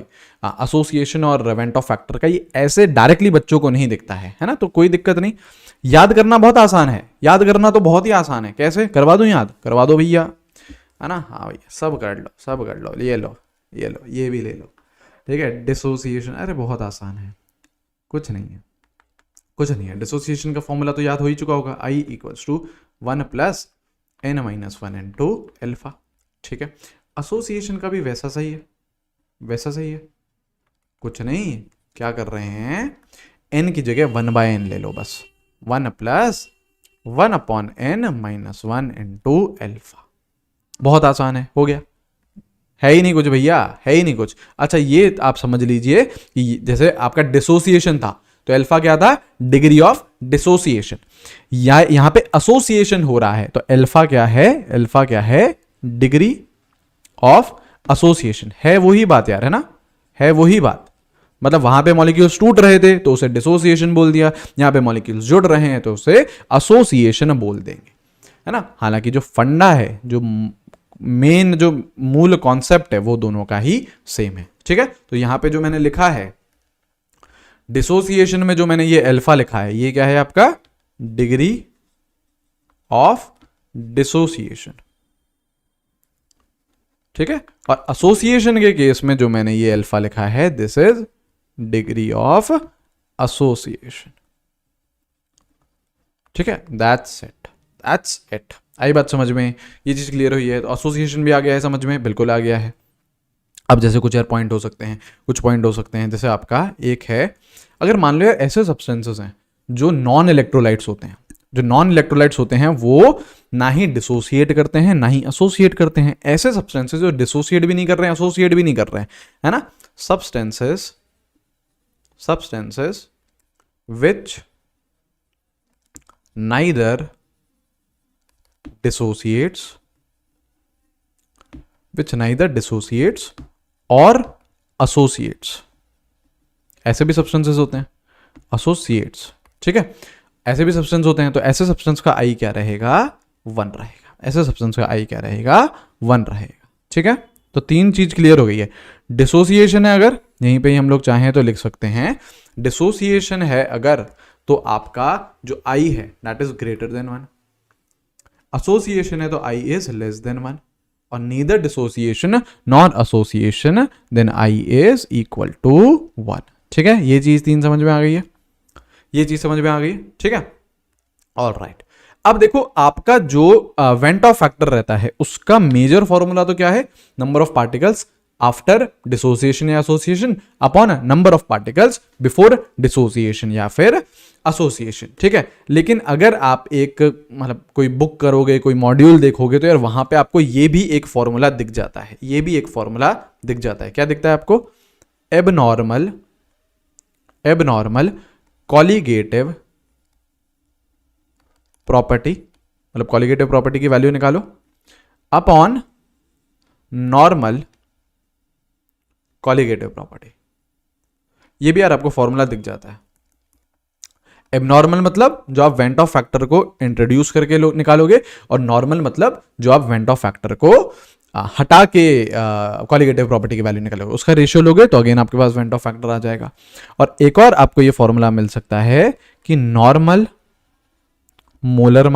एसोसिएशन और रेवेंट ऑफ फैक्टर का, ये ऐसे डायरेक्टली बच्चों को नहीं दिखता है ना, तो कोई दिक्कत नहीं। याद करना बहुत आसान है, याद करना तो बहुत ही आसान है। कैसे करवा दूं, याद करवा दो भैया, है ना, हाँ भैया, सब कर लो, सब कर लो, ये लो, ये लो, ये भी ले लो, ठीक है। डिसोसिएशन, अरे बहुत आसान है, कुछ नहीं है, कुछ नहीं है। डिसोसिएशन का फॉर्मूला तो याद हो ही चुका होगा, i equals to 1 plus n minus 1 into alpha, ठीक है। एसोसिएशन का भी वैसा सही है, वैसा सही है, कुछ नहीं, क्या कर रहे हैं, n की जगह 1 बाय n ले लो बस, 1 plus 1 upon n minus 1 into alpha, बहुत आसान है, हो गया, है ही नहीं कुछ भैया, है ही नहीं कुछ। अच्छा ये आप समझ लीजिए कि जैसे आपका डिसोसिएशन था, तो अल्फा क्या था, डिग्री ऑफ डिसोसिएशन। या यहां पे एसोसिएशन हो रहा है, तो अल्फा क्या है, अल्फा क्या है, डिग्री ऑफ एसोसिएशन। है वही बात यार, है ना, है वही बात। मतलब वहां पे मॉलिक्यूल्स टूट रहे थे तो उसे डिसोसिएशन बोल दिया, यहां पे मॉलिक्यूल्स जुड़ रहे हैं तो उसे एसोसिएशन बोल देंगे, है ना। हालांकि जो फंडा है, जो मेन जो मूल कॉन्सेप्ट है, वो दोनों का ही सेम है, ठीक है। तो यहां पे जो मैंने लिखा है डिसोसिएशन में, जो मैंने ये अल्फा लिखा है, ये क्या है आपका, डिग्री ऑफ डिसोसिएशन, ठीक है। और एसोसिएशन के केस में जो मैंने ये अल्फा लिखा है, this is degree of association, ठीक है। That's it, that's it. आई बात समझ में, ये चीज क्लियर हुई है। तो एसोसिएशन भी आ गया है समझ में, बिल्कुल आ गया है। अब जैसे कुछ यार पॉइंट हो सकते हैं, कुछ पॉइंट हो सकते हैं, जैसे आपका एक है, अगर मान लो ऐसे सब्सटेंसेस हैं जो नॉन इलेक्ट्रोलाइट्स होते हैं, जो नॉन इलेक्ट्रोलाइट्स होते हैं वो ना ही डिसोसिएट करते हैं ना ही एसोसिएट करते हैं। ऐसे सब्सटेंसेस जो डिसोसिएट भी नहीं कर रहे हैं, एसोसिएट भी नहीं कर रहे हैं, है ना, सब्सटेंसेस विच नाइदर डिसोसिएट्स और एसोसिएट्स, ऐसे भी सब्सटेंसेस होते हैं, एसोसिएट्स, ठीक है, ऐसे भी सब्सटेंस होते हैं। तो ऐसे सब्सटेंस का आई क्या रहेगा, 1 रहेगा। ऐसे सब्सटेंस का आई क्या रहेगा, 1 रहेगा, ठीक है। तो 3 चीज क्लियर हो गई है। डिसोसिएशन है अगर, यहीं पे ही हम लोग चाहें तो लिख सकते हैं, डिसोसिएशन है अगर, तो आपका जो आई है that is greater than 1। Association है तो आई इज लेस देन 1, और neither dissociation non association then i is equal to 1, ठीक है। ये चीज 3 समझ में आ गई है, ये चीज समझ में आ गई, ठीक है। ऑल राइट, अब देखो आपका जो वेंट ऑफ फैक्टर रहता है उसका मेजर फॉर्मूला तो क्या है, number of particles after dissociation या association upon number of particles before dissociation या फिर एसोसिएशन, ठीक है। लेकिन अगर आप एक मतलब कोई बुक करोगे, कोई मॉड्यूल देखोगे, तो यार वहां पे आपको ये भी एक फॉर्मूला दिख जाता है, ये भी एक फॉर्मूला दिख जाता है। क्या दिखता है आपको, एबनॉर्मल कॉलिगेटिव प्रॉपर्टी, मतलब कॉलिगेटिव प्रॉपर्टी की वैल्यू निकालो अपॉन नॉर्मल कॉलिगेटिव प्रॉपर्टी। ये भी यार आपको फॉर्मूला दिख जाता है। एबनॉर्मल मतलब जो आप वेंट ऑफ फैक्टर को इंट्रोड्यूस करके निकालोगे, और नॉर्मल मतलब जो आप वेंट ऑफ फैक्टर को हटा के कॉलिगेटिव प्रॉपर्टी की वैल्यू निकालोगे, उसका रेशियो लोगे तो अगेन आपके पास वेंट ऑफ फैक्टर आ जाएगा। और एक और आपको ये फॉर्मूला मिल सकता है कि नॉर्मल मोलर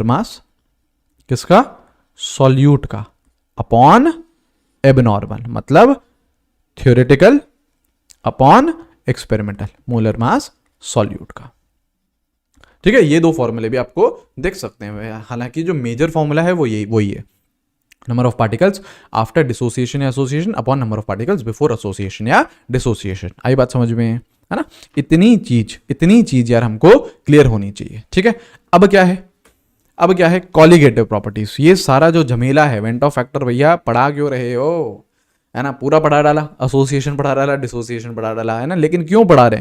मास किसका, सॉल्यूट का, अपॉन एबनॉर्मल मतलब theoretical upon experimental, molar mass solute का, ठीक है। ये 2 फॉर्मूले भी आपको देख सकते हैं। हालांकि जो मेजर फॉर्मूला है वो वही है, number of particles after dissociation या association upon number of particles before association या डिसोसिएशन। आई बात समझ में, है ना। इतनी चीज यार हमको क्लियर होनी चाहिए, ठीक है। अब क्या है, कॉलिगेटिव प्रॉपर्टीज। ये सारा जो झमेला है वेंट ऑफ फैक्टर, भैया पढ़ा क्यों रहे हो, है ना, पूरा पढ़ा डाला, एसोसिएशन पढ़ा डाला, डिसोसिएशन पढ़ा डाला, है ना। लेकिन क्यों पढ़ा रहे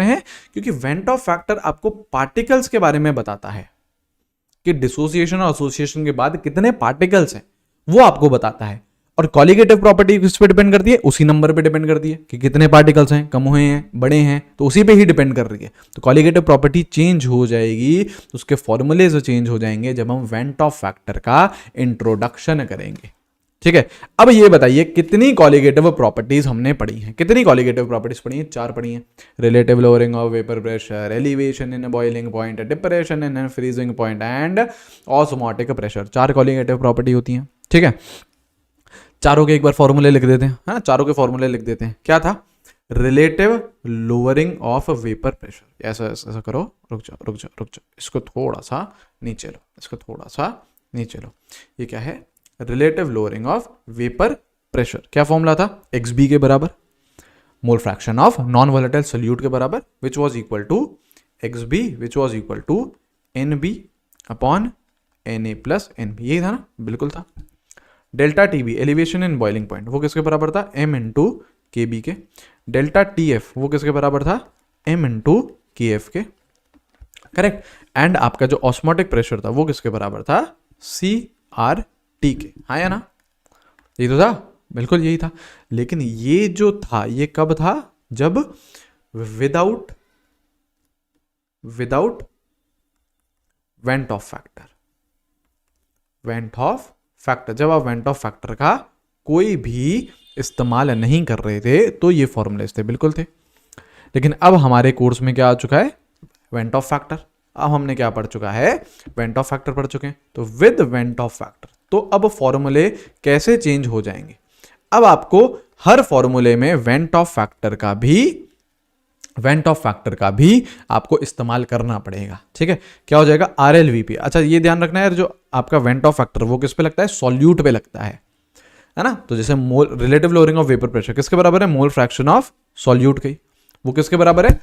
हैं, क्योंकि वेंट ऑफ फैक्टर आपको पार्टिकल्स के बारे में बताता है कि डिसोसिएशन और एसोसिएशन के बाद कितने पार्टिकल्स हैं, वो आपको बताता है। और कॉलिगेटिव प्रॉपर्टी किस पे डिपेंड करती है, उसी नंबर पे डिपेंड करती है कि कितने पार्टिकल्स हैं, कम हुए हैं, बड़े हैं, तो उसी पे ही डिपेंड कर रही है। तो कॉलिगेटिव प्रॉपर्टी चेंज हो जाएगी, उसके फॉर्मूलेज चेंज हो जाएंगे जब हम वेंट ऑफ फैक्टर का इंट्रोडक्शन करेंगे, ठीक है। अब ये बताइए कितनी कॉलिगेटिव प्रॉपर्टीज हमने पढ़ी हैं, कितनी कॉलिगेटिव प्रॉपर्टीज पढ़ी हैं, 4 पढ़ी हैं। Relative lowering of vapour pressure, elevation in boiling point, depression in freezing point and osmotic pressure, 4 colligative property होती हैं, ठीक है। चारों के एक बार फॉर्मूले लिख देते हैं, है ना, चारों के फॉर्मूले लिख देते हैं। क्या था, relative lowering of vapour pressure, ऐसा करो, रुक जाओ, इसको थोड़ा सा नीचे लो, ये क्या है, relative lowering of vapour pressure. क्या फॉर्मूला था, XB के बराबर mole fraction of non volatile solute के बराबर, which was equal to XB which was equal to NB upon Na plus NB, यही था ना, बिल्कुल था, delta T B elevation in boiling point वो किसके बराबर था, m इंटू के बी के। डेल्टा टी एफ वो किसके बराबर था, m इंटू के एफ के, करेक्ट। एंड आपका जो ऑस्मोटिक प्रेशर था वो किसके बराबर था, सी आर टी के, हाँ या ना, यही तो था, बिल्कुल यही था। लेकिन ये जो था ये कब था, जब without went Hoff factor, went Hoff factor, जब आप वेंट ऑफ फैक्टर का कोई भी इस्तेमाल नहीं कर रहे थे तो ये फॉर्मूलेस थे, बिल्कुल थे। लेकिन अब हमारे कोर्स में क्या आ चुका है, वेंट ऑफ फैक्टर। अब हमने क्या पढ़ चुका है, वेंट ऑफ फैक्टर पढ़ चुके हैं। तो विद वेंट ऑफ फैक्टर, तो अब फॉर्मूले कैसे चेंज हो जाएंगे, अब आपको हर फॉर्मूले में वेंट ऑफ फैक्टर का भी आपको इस्तेमाल करना पड़ेगा, ठीक है। क्या हो जाएगा, आर एल वी पी। अच्छा ये ध्यान रखना है, जो आपका वेंट ऑफ फैक्टर वो किस पे लगता है, सॉल्यूट पे लगता है ना। तो जैसे mole relative lowering of vapour pressure किसके बराबर है, मोल फ्रैक्शन ऑफ सॉल्यूट की, वो किसके बराबर है।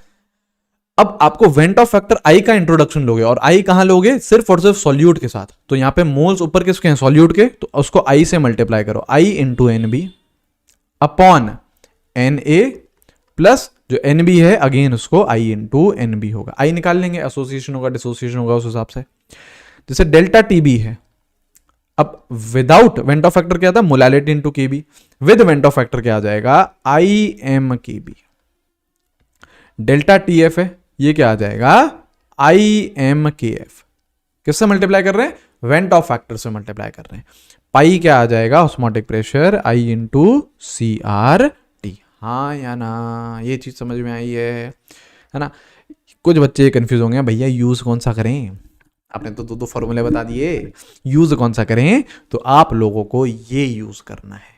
अब आपको वेंट ऑफ फैक्टर आई का इंट्रोडक्शन लोगे, और आई कहां लोगे, सिर्फ और सिर्फ सॉल्यूट के साथ। तो यहां पे मोल्स ऊपर किसके हैं, सॉल्यूट के, तो उसको आई से मल्टीप्लाई करो, I into N B upon N A plus जो एन बी है अगेन उसको आई इंटू एन बी होगा। आई निकाल लेंगे, एसोसिएशन होगा डिसोसिएशन होगा उस हिसाब से। जैसे डेल्टा टी बी है, अब विदाउट वेंट ऑफ फैक्टर क्या था, molality into K B, with van't Hoff factor क्या आ जाएगा, i m K B. Delta T F है, ये क्या आ जाएगा, आई एम के एफ। किससे मल्टीप्लाई कर रहे हैं, वेंट ऑफ फैक्टर से मल्टीप्लाई कर रहे हैं। पाई क्या आ जाएगा, osmotic pressure, i into C R T, हाँ या ना, ये चीज समझ में आई है ना। कुछ बच्चे कंफ्यूज होंगे, भैया यूज कौन सा करें, आपने तो दो फॉर्मूले बता दिए, यूज कौन सा करें। तो आप लोगों को ये यूज करना है,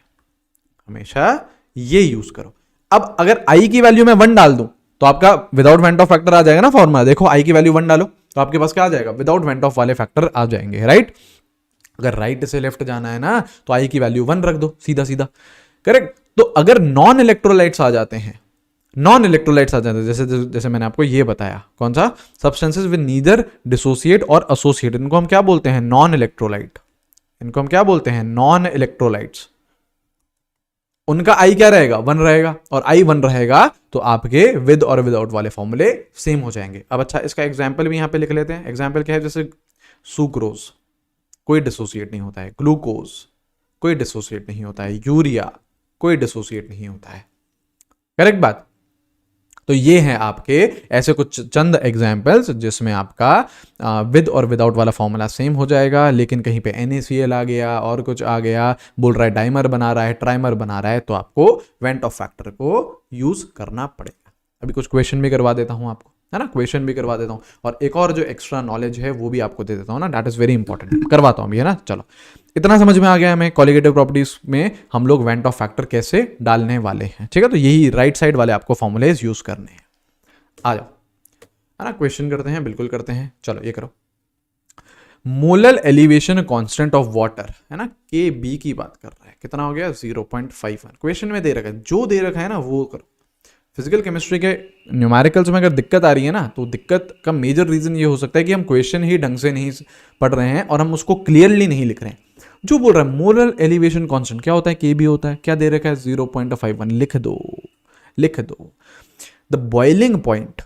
हमेशा ये यूज करो। अब अगर आई की वैल्यू में 1 डाल दूं तो आपका विदाउट वेंट ऑफ फैक्टर आ जाएगा ना फॉर्मूला। देखो आई की वैल्यू 1 डालो तो आपके पास क्या आ जाएगा, विदाउट वेंट ऑफ वाले फैक्टर आ जाएंगे, राइट। अगर राइट से लेफ्ट जाना है ना तो आई की वैल्यू 1 रख दो, सीधा सीधा, करेक्ट। तो अगर नॉन इलेक्ट्रोलाइट्स आ जाते हैं, जैसे मैंने आपको ये बताया, कौन सा, सब्सटेंसेस विद नीदर डिसोसिएट और एसोसिएट, इनको हम क्या बोलते हैं, नॉन इलेक्ट्रोलाइट। इनको हम क्या बोलते हैं, नॉन इलेक्ट्रोलाइट्स। उनका आई क्या रहेगा, 1 रहेगा, और आई 1 रहेगा तो आपके विद और विदाउट वाले फॉर्मूले सेम हो जाएंगे। अब अच्छा इसका एग्जाम्पल भी यहां पे लिख लेते हैं। एग्जाम्पल क्या है, जैसे सुक्रोज कोई डिसोसिएट नहीं होता है, ग्लूकोज कोई डिसोसिएट नहीं होता है, यूरिया कोई डिसोसिएट नहीं होता है, करेक्ट बात। तो ये हैं आपके ऐसे कुछ चंद एग्जाम्पल्स जिसमें आपका विद और विदाउट वाला फॉर्मूला सेम हो जाएगा, लेकिन कहीं पे NaCl आ गया और कुछ आ गया, बोल रहा है डाइमर बना रहा है, ट्राइमर बना रहा है, तो आपको वेंट ऑफ फैक्टर को यूज करना पड़ेगा। अभी कुछ क्वेश्चन भी करवा देता हूं आपको, है ना, क्वेश्चन भी करवा देता हूं, और एक और जो एक्स्ट्रा नॉलेज है वो भी आपको दे देता हूं ना, दैट इज वेरी इंपॉर्टेंट, करवाता हूं अभी, है ना। चलो इतना समझ में आ गया हमें, कॉलिगेटिव प्रॉपर्टीज में हम लोग वेंट ऑफ फैक्टर कैसे डालने वाले हैं, ठीक है। तो यही राइट साइड वाले आपको फॉर्मूलेज यूज करने हैं। आ जाओ, है ना, क्वेश्चन करते हैं, बिल्कुल करते हैं। चलो ये करो, molal elevation constant of water, है ना, के बी की बात कर रहा है, कितना हो गया 0.51। क्वेश्चन में दे रखा है, जो दे रखा है ना वो करो। फिजिकल केमिस्ट्री के न्यूमेरिकल्स में अगर दिक्कत आ रही है ना, तो दिक्कत का मेजर रीजन ये हो सकता है कि हम क्वेश्चन ही ढंग से नहीं पढ़ रहे हैं और हम उसको क्लियरली नहीं लिख रहे हैं। जो बोल रहा है मोलर एलिवेशन कांस्टेंट क्या होता है, के बी होता है, क्या दे रखा है 0.51, लिख दो। The boiling point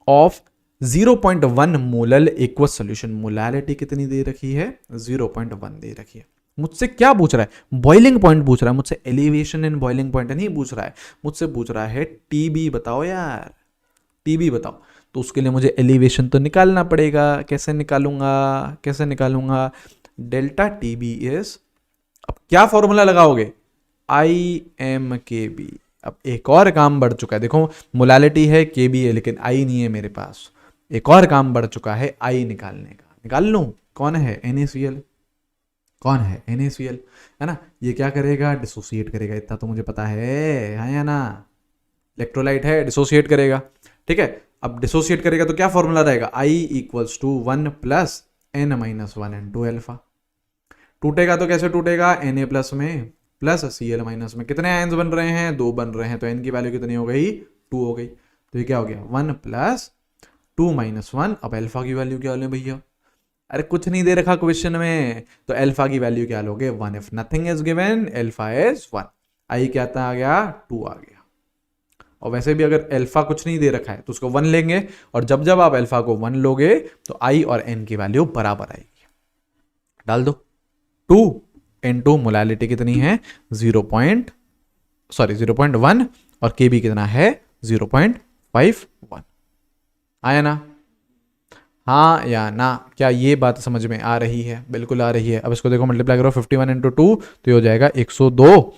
of 0.1 molal aqueous solution, molality कितनी दे रखी है, 0.1 दे रखी है। मुझसे क्या पूछ रहा है, बॉइलिंग पॉइंट पूछ रहा है मुझसे, एलिवेशन इन बॉइलिंग पॉइंट नहीं पूछ रहा है, मुझसे पूछ रहा है टीबी बताओ यार, टीबी बताओ। तो उसके लिए मुझे एलिवेशन तो निकालना पड़ेगा, कैसे निकालूंगा, डेल्टा टीबी इज, अब क्या फॉर्मूला लगाओगे, आई एम के बी। अब एक और काम बढ़ चुका है, देखो मोलैलिटी है, के बी है, लेकिन आई नहीं है मेरे पास। एक और काम बढ़ चुका है आई निकालने का, निकाल लूं, कौन है, NaCl, कौन है, NaCl, है ना। ये क्या करेगा, डिसोसिएट करेगा, इतना तो मुझे पता है, हाँ या ना, इलेक्ट्रोलाइट है, डिसोसिएट करेगा, ठीक है। अब डिसोसिएट करेगा तो क्या फॉर्मूला रहेगा, I = 1 + N-1 इनटू अल्फा। टूटेगा तो कैसे टूटेगा, Na+ में प्लस Cl- में, कितने आयंस बन रहे हैं, 2 बन रहे हैं, तो N की वैल्यू कितनी हो गई, 2 हो गई। तो ये क्या हो गया, 1 + 2 - 1। अब अल्फा की वैल्यू क्या ले भैया, अरे कुछ नहीं दे रखा क्वेश्चन में, तो अल्फा की वैल्यू क्या लोगे 1। If nothing is given alpha is 1। आई क्या आ गया 2 आ गया। और वैसे भी अगर अल्फा कुछ नहीं दे रखा है तो उसको 1 लेंगे, और जब जब आप अल्फा को 1 लोगे तो आई और एन की वैल्यू बराबर आएगी। डाल दो 2 इनटू मोलैलिटी कितनी है 0.1 और के बी कितना है 0.51। आया ना? हाँ या ना? क्या ये बात समझ में आ रही है? बिल्कुल आ रही है। अब इसको देखो मल्टीप्लाई करो 51 इंटू 2 तो ये हो जाएगा 102,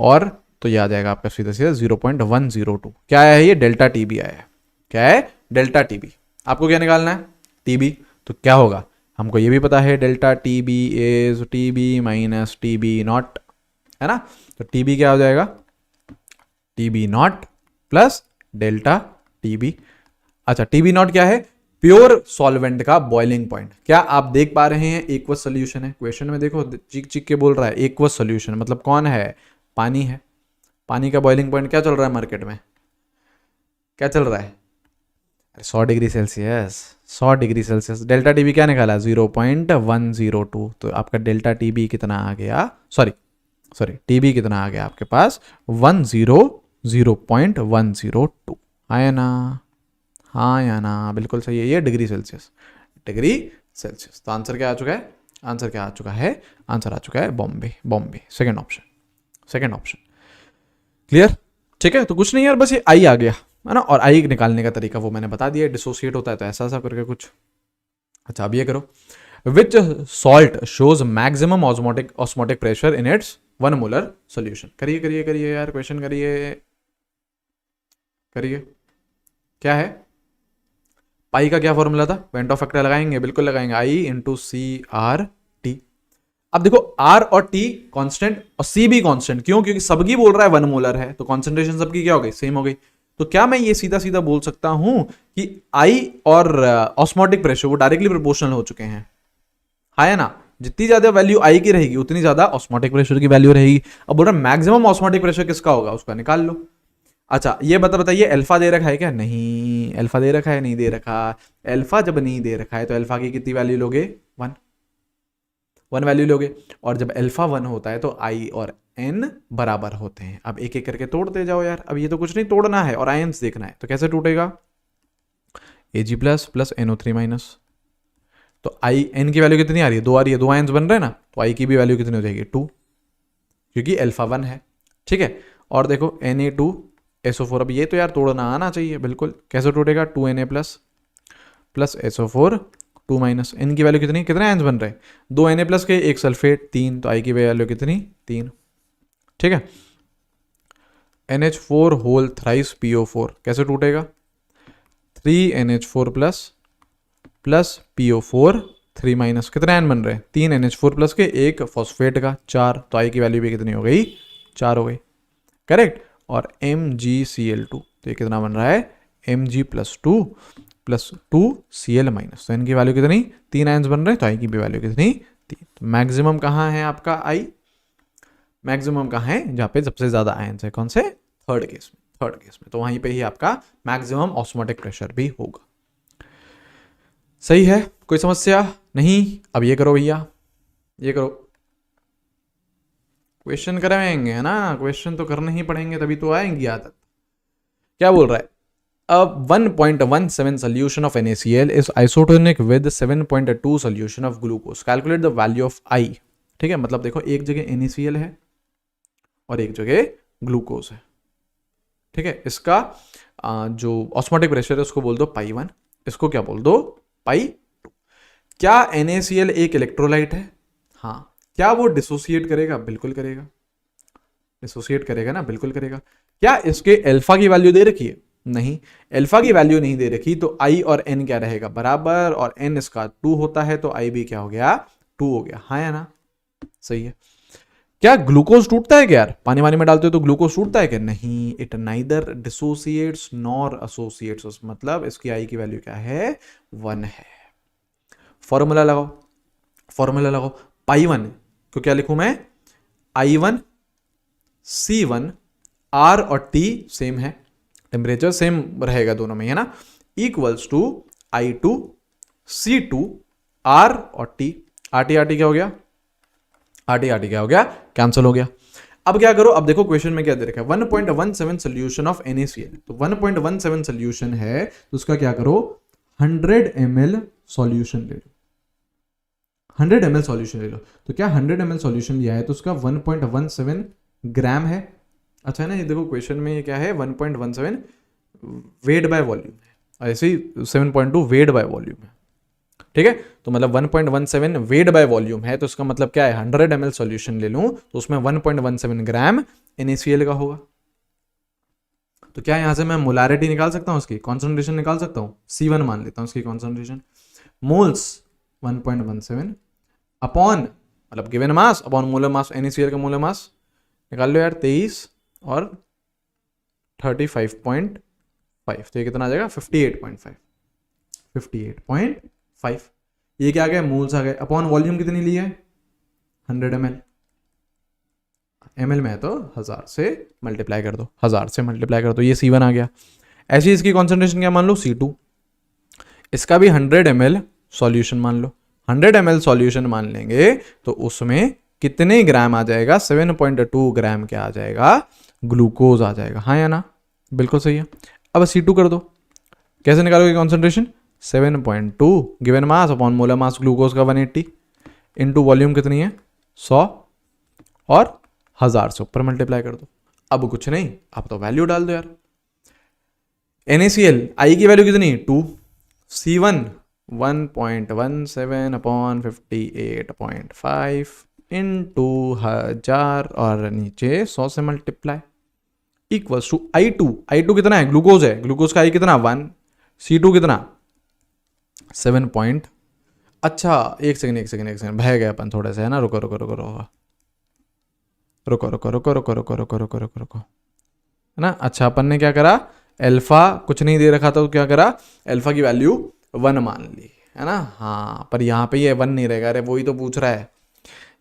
और तो ये आ जाएगा आपका सीधा सीधा 0.102। क्या है ये? डेल्टा टीबी आया है। क्या है? Delta TB. आपको क्या निकालना है? टीबी। तो क्या होगा? हमको ये भी पता है delta TB is TB minus TB naught, है ना? तो टीबी क्या हो जाएगा? TB naught plus delta TB. अच्छा, टीबी नॉट क्या है? प्योर सॉल्वेंट का बॉइलिंग पॉइंट। क्या आप देख पा रहे हैं? एक्वस सोल्यूशन है। क्वेश्चन में देखो चिक चिक के बोल रहा है एक्वस सोल्यूशन, मतलब कौन है? पानी है। पानी का बॉइलिंग पॉइंट क्या चल रहा है मार्केट में? क्या चल रहा है? अरे 100 degree Celsius. 100 degree Celsius. Delta TB क्या निकाला? 0.102। तो आपका डेल्टा टीबी कितना आ गया? सॉरी टीबी कितना आ गया आपके पास? 0.102। आया ना? हाँ या ना? बिल्कुल सही है, ये डिग्री सेल्सियस। Degree Celsius. तो आंसर क्या आ चुका है? आंसर क्या आ चुका है? आंसर आ चुका है Bombay. Bombay second option. Second option clear? ठीक है, तो कुछ नहीं यार, बस ये आई आ गया है ना। और आई निकालने का तरीका वो मैंने बता दिया, डिसोसिएट होता है तो ऐसा ऐसा करके कुछ। अच्छा, अब ये करो, which salt shows maximum osmotic pressure in its 1 molar solution. करिए करिए करिए यार, क्वेश्चन करिए करिए। क्या है? पाई का क्या फॉर्मूला था? वेंटो फैक्टर लगाएंगे, बिल्कुल लगाएंगे, आई इंटू सी आर टी। अब देखो आर और टी कांस्टेंट और सी भी कांस्टेंट। क्यों? क्योंकि सबकी बोल रहा है 1 मोलर है, तो कॉन्सेंट्रेशन सबकी क्या हो गई? सेम हो गई। तो क्या मैं ये सीधा सीधा बोल सकता हूं कि आई और ऑस्मोटिक प्रेशर वो डायरेक्टली प्रोपोर्शनल हो चुके हैं? है ना? जितनी ज्यादा वैल्यू आई की रहेगी उतनी ज्यादा ऑस्मोटिक प्रेशर की वैल्यू रहेगी। अब बोल रहा मैक्सिमम ऑस्मोटिक प्रेशर किसका होगा, उसका निकाल लो। अच्छा, ये बताइए अल्फा दे रखा है क्या? नहीं। अल्फा दे रखा है? नहीं दे रखा। अल्फा जब नहीं दे रखा है तो अल्फा की कितनी वैल्यू लोगे? 1 वैल्यू लोगे। और जब अल्फा 1 होता है तो आई और एन बराबर होते हैं। अब एक एक करके तोड़ते जाओ यार। अब ये तो कुछ नहीं तोड़ना है और आयंस देखना है, तो कैसे टूटेगा? Ag plus plus NO3 minus. तो आई एन की वैल्यू कितनी आ रही है? 2 आ रही है। 2 आयंस बन रहे हैं ना, तो आई की भी वैल्यू कितनी हो जाएगी? 2, क्योंकि अल्फा 1 है। ठीक है। और देखो Na2SO4। अब ये तो यार तोड़ना आना चाहिए बिल्कुल। कैसे टूटेगा? 2Na plus plus SO4 2 minus. N की वैल्यू कितनी? कितने आयंस बन रहे हैं? 2 Na प्लस के, 1 सल्फेट, 3। तो आई की वैल्यू कितनी? 3। ठीक है। NH4 होल थ्राइस PO4 कैसे टूटेगा? 3NH4 plus plus PO4 3 minus. कितने आयन बन रहे हैं? 3 NH4 प्लस के, 1 फॉस्फेट का, 4। तो आई की वैल्यू भी कितनी हो गई? 4 हो गई। करेक्ट। और MgCl2 तो ये कितना बन रहा है? Mg plus 2 plus 2Cl minus. तो इनकी वैल्यू कितनी? 3 आयंस बन रहे हैं, तो आई की भी वैल्यू कितनी? 3। तो मैक्सिमम कहाँ है आपका आई? मैक्सिमम कहाँ है? जहाँ पे सबसे ज्यादा आयंस है। कौन से? थर्ड केस में। थर्ड केस में तो वहीं पे ही आपका मैक्सिमम ऑस्मोटिक प्रेशर भी होगा। सही है, कोई समस्या नहीं? अब ये करो भैया, ये करो। क्वेश्चन कराएंगे है ना, क्वेश्चन तो करने ही पड़ेंगे तभी तो आएंगी आदत। क्या बोल रहा है? अब 1.17 solution of NaCl is isotonic with 7.2 solution of glucose. Calculate the value of I. ठीक है, मतलब देखो एक जगह NaCl है और एक जगह ग्लूकोज है। ठीक है, इसका जो ऑस्मोटिक प्रेशर है उसको बोल दो पाई 1, इसको क्या बोल दो? पाई 2। क्या NaCl एक इलेक्ट्रोलाइट है? हाँ। क्या वो डिसोसिएट करेगा? बिल्कुल करेगा। डिसोसिएट करेगा ना, बिल्कुल करेगा। क्या इसके अल्फा की वैल्यू दे रखी है? नहीं। अल्फा की वैल्यू नहीं दे रखी तो आई और एन क्या रहेगा? बराबर। और एन इसका 2 होता है तो आई भी क्या हो गया? 2 हो गया। हाँ या ना? सही है। क्या ग्लूकोज टूटता है क्या यार? पानी वानी में डालते हो तो ग्लूकोज टूटता है क्या? नहीं। It neither dissociates nor associates. मतलब इसकी आई की वैल्यू क्या है? 1 है। फॉर्मूला लगाओ, फॉर्मूला लगाओ। पाई 1 को क्या लिखूं मैं? I1 C1 R और T सेम है, टेम्परेचर सेम रहेगा दोनों में, है ना? Equals to I2 C2 R और टी, आर टी क्या हो गया, आर टी क्या हो गया, कैंसिल हो गया। अब क्या करो, अब देखो क्वेश्चन में क्या दे रखा है, 1.17 सोल्यूशन ऑफ NaCl। तो 1.17 सोल्यूशन है तो उसका क्या करो, 100 ml सॉल्यूशन ले लो, 100 ml सॉल्यूशन ले लो। तो क्या 100 ml सॉल्यूशन लिया है तो उसका 1.17 ग्राम है। अच्छा है ना, ये देखो क्वेश्चन में ये क्या है, 1.17 वेट बाय वॉल्यूम है, ऐसे ही 7.2 वेट बाय वॉल्यूम है, ठीक है। तो मतलब 1.17 वेट बाय वॉल्यूम है तो इसका मतलब क्या है, 100 ml सॉल्यूशन ले लूं तो उसमें 1.17 ग्राम NaCl का होगा। तो क्या यहां से मैं मोलारिटी निकाल सकता हूं, उसकी कॉन्सेंट्रेशन निकाल सकता हूं, C1 मान लेता हूं उसकी कॉन्सेंट्रेशन, मोल्स 1.17 अपॉन मतलब given mass upon molar mass, NaCl का मोलर मास निकाल लो यार, 23 और 35.5, तो ये कितना आ जाएगा, 58.5, 58.5। ये क्या आ गया, मोल्स आ गए, अपॉन वॉल्यूम कितनी ली है, 100 ml, ml में है तो 1000 से मल्टीप्लाई कर दो, 1000 से मल्टीप्लाई कर दो, ये C1 आ गया। ऐसी इसकी कॉन्सेंट्रेशन क्या मान लो, C2, इसका भी 100 ml सॉल्यूशन मान लो, 100 ml सॉल्यूशन मान लेंगे तो उसमें कितने ग्राम आ जाएगा, 7.2 ग्राम क्या आ जाएगा, ग्लूकोज आ जाएगा, हाँ या ना, बिल्कुल सही है। अब C2 कर दो, कैसे निकालोगे concentration, 7.2 given mass upon molar mass glucose का 180 इनटू वॉल्यूम कितनी है 100 और 1000 से ऊपर मल्टीप्लाई कर दो। अब कुछ नहीं, अब तो वैल्यू डाल दो यार, NaCl आई की वैल्यू कितनी 2, C1 1.17 अपॉन 58.5 इनटू 1000 और नीचे 100 से मल्टीप्लाई इक्वल्स टू I2 कितना है, ग्लूकोज है, ग्लूकोज का आई कितना 1, C2 कितना 7 पॉइंट, अच्छा एक सेकंड बह गए अपन थोड़े से, है ना, रुको रुको रुको रुको रुको रुको रुको रुको रुको रुको रुको रुको रुको, है ना। अच्छा अपन ने क्या करा, अल्फा कुछ नहीं दे रखा था तो क्या करा, अल्फा की वैल्यू 1 मान ली, है ना, हाँ, पर यहाँ पे ये 1 नहीं रहेगा, अरे वही तो पूछ रहा है,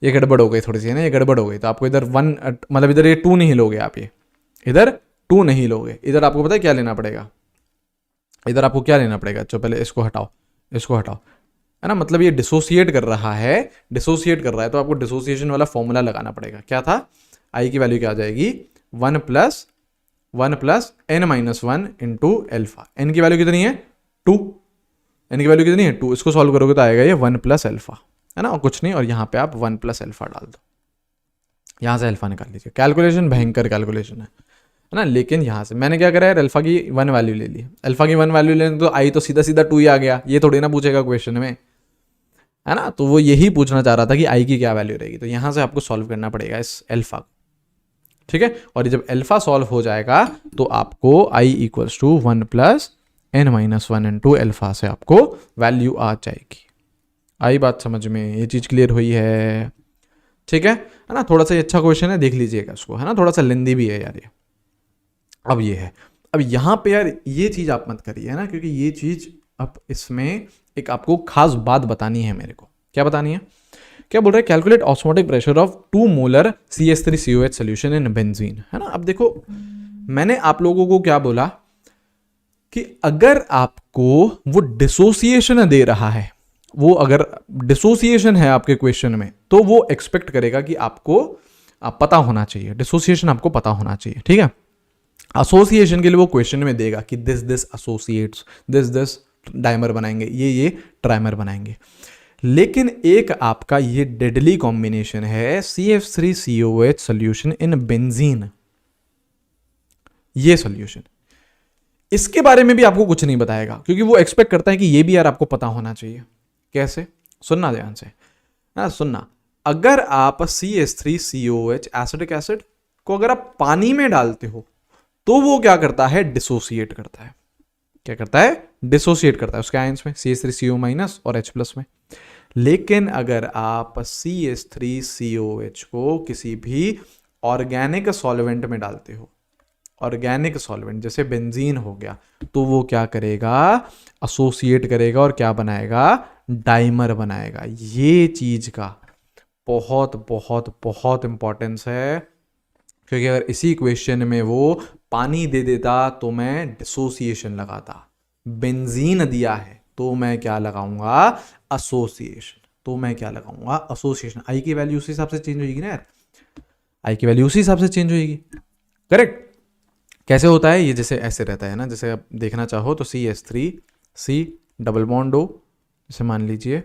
ये गड़बड़ हो गई थोड़ी सी, है ना, ये गड़बड़ हो गई। तो आपको इधर 1 मतलब इधर ये 2 नहीं लोगे आप, ये इधर 2 नहीं लोगे, इधर आपको पता है क्या लेना पड़ेगा, इधर आपको क्या लेना पड़ेगा, जो पहले इसको हटाओ, इसको हटाओ, है ना, मतलब ये डिसोसिएट कर रहा है, डिसोसिएट कर रहा है तो आपको डिसोसिएशन वाला फॉर्मूला लगाना पड़ेगा, क्या था, आई की वैल्यू क्या आ जाएगी 1 plus n-1 into alpha, n की वैल्यू कितनी है 2, एन की वैल्यू कितनी है 2, इसको सॉल्व करोगे तो आएगा ये 1 प्लस अल्फा, है ना, और कुछ नहीं, और यहाँ पे आप 1 प्लस अल्फा डाल दो, यहाँ से अल्फा निकाल लीजिए। कैलकुलेशन भयंकर कैलकुलेशन है ना, लेकिन यहाँ से मैंने क्या करा है, अल्फा की 1 वैल्यू ले ली, अल्फा की 1 वैल्यू लेने तो आई तो सीधा सीधा 2 ही आ गया, ये थोड़ी ना पूछेगा क्वेश्चन में, है ना, तो वो यही पूछना चाह रहा था कि आई की क्या वैल्यू रहेगी, तो यहाँ से आपको सॉल्व करना पड़ेगा इस अल्फा को, ठीक है। और जब अल्फा सॉल्व हो जाएगा तो आपको I equals to 1 plus n-1 into alpha से आपको वैल्यू आ जाएगी। आई बात समझ में, ये चीज क्लियर हुई है, ठीक है ना, थोड़ा सा अच्छा क्वेश्चन है, देख लीजिएगा उसको, है ना, थोड़ा सा लेंदी भी है यार ये। अब ये है, अब यहाँ पे यार ये चीज आप मत करिए, है ना, क्योंकि ये चीज अब इसमें एक आपको खास बात बतानी है मेरे को, क्या बतानी है, क्या बोल रहे हैं, calculate osmotic pressure of 2 molar CH3COH solution in benzene, है ना। अब देखो मैंने आप लोगों को क्या बोला कि अगर आपको वो डिसोसिएशन दे रहा है, वो अगर डिसोसिएशन है आपके क्वेश्चन में तो वो एक्सपेक्ट करेगा कि आपको पता होना चाहिए, डिसोसिएशन आपको पता होना चाहिए, ठीक है। एसोसिएशन के लिए वो क्वेश्चन में देगा कि दिस एसोसिएट्स, दिस डाइमर बनाएंगे, ये ट्राइमर बनाएंगे, लेकिन एक आपका ये डेडली कॉम्बिनेशन है CH3COH सोल्यूशन इन बेंजीन, ये सोल्यूशन, इसके बारे में भी आपको कुछ नहीं बताएगा, क्योंकि वो एक्सपेक्ट करता है कि ये भी यार आपको पता होना चाहिए। कैसे, सुनना ध्यान से, ना सुनना, अगर आप CH3COH एसिडिक एसिड को अगर आप पानी में डालते हो तो वो क्या करता है, डिसोसिएट करता है, क्या करता है, डिसोसिएट करता है उसके आयंस में, CH3CO- और H+ में। लेकिन अगर आप CH3COH को किसी भी ऑर्गेनिक सॉल्वेंट में डालते हो, ऑर्गेनिक सॉल्वेंट जैसे बेंजीन हो गया, तो वो क्या करेगा, एसोसिएट करेगा और क्या बनाएगा, डाइमर बनाएगा। ये चीज का बहुत बहुत बहुत इंपॉर्टेंस है, क्योंकि अगर इसी क्वेश्चन में वो पानी दे देता तो मैं डिसोसिएशन लगाता, बेंजीन दिया है तो मैं क्या लगाऊंगा, एसोसिएशन। तो मैं क्या लगाऊंगा, एसोसिएशन। आई की वैल्यू उसी हिसाब से चेंज होगी ना यार, आई की वैल्यू उसी हिसाब से चेंज होगी, करेक्ट। कैसे होता है ये, जैसे ऐसे रहता है ना, जैसे आप देखना चाहो तो CH3 C double bond O, जैसे मान लीजिए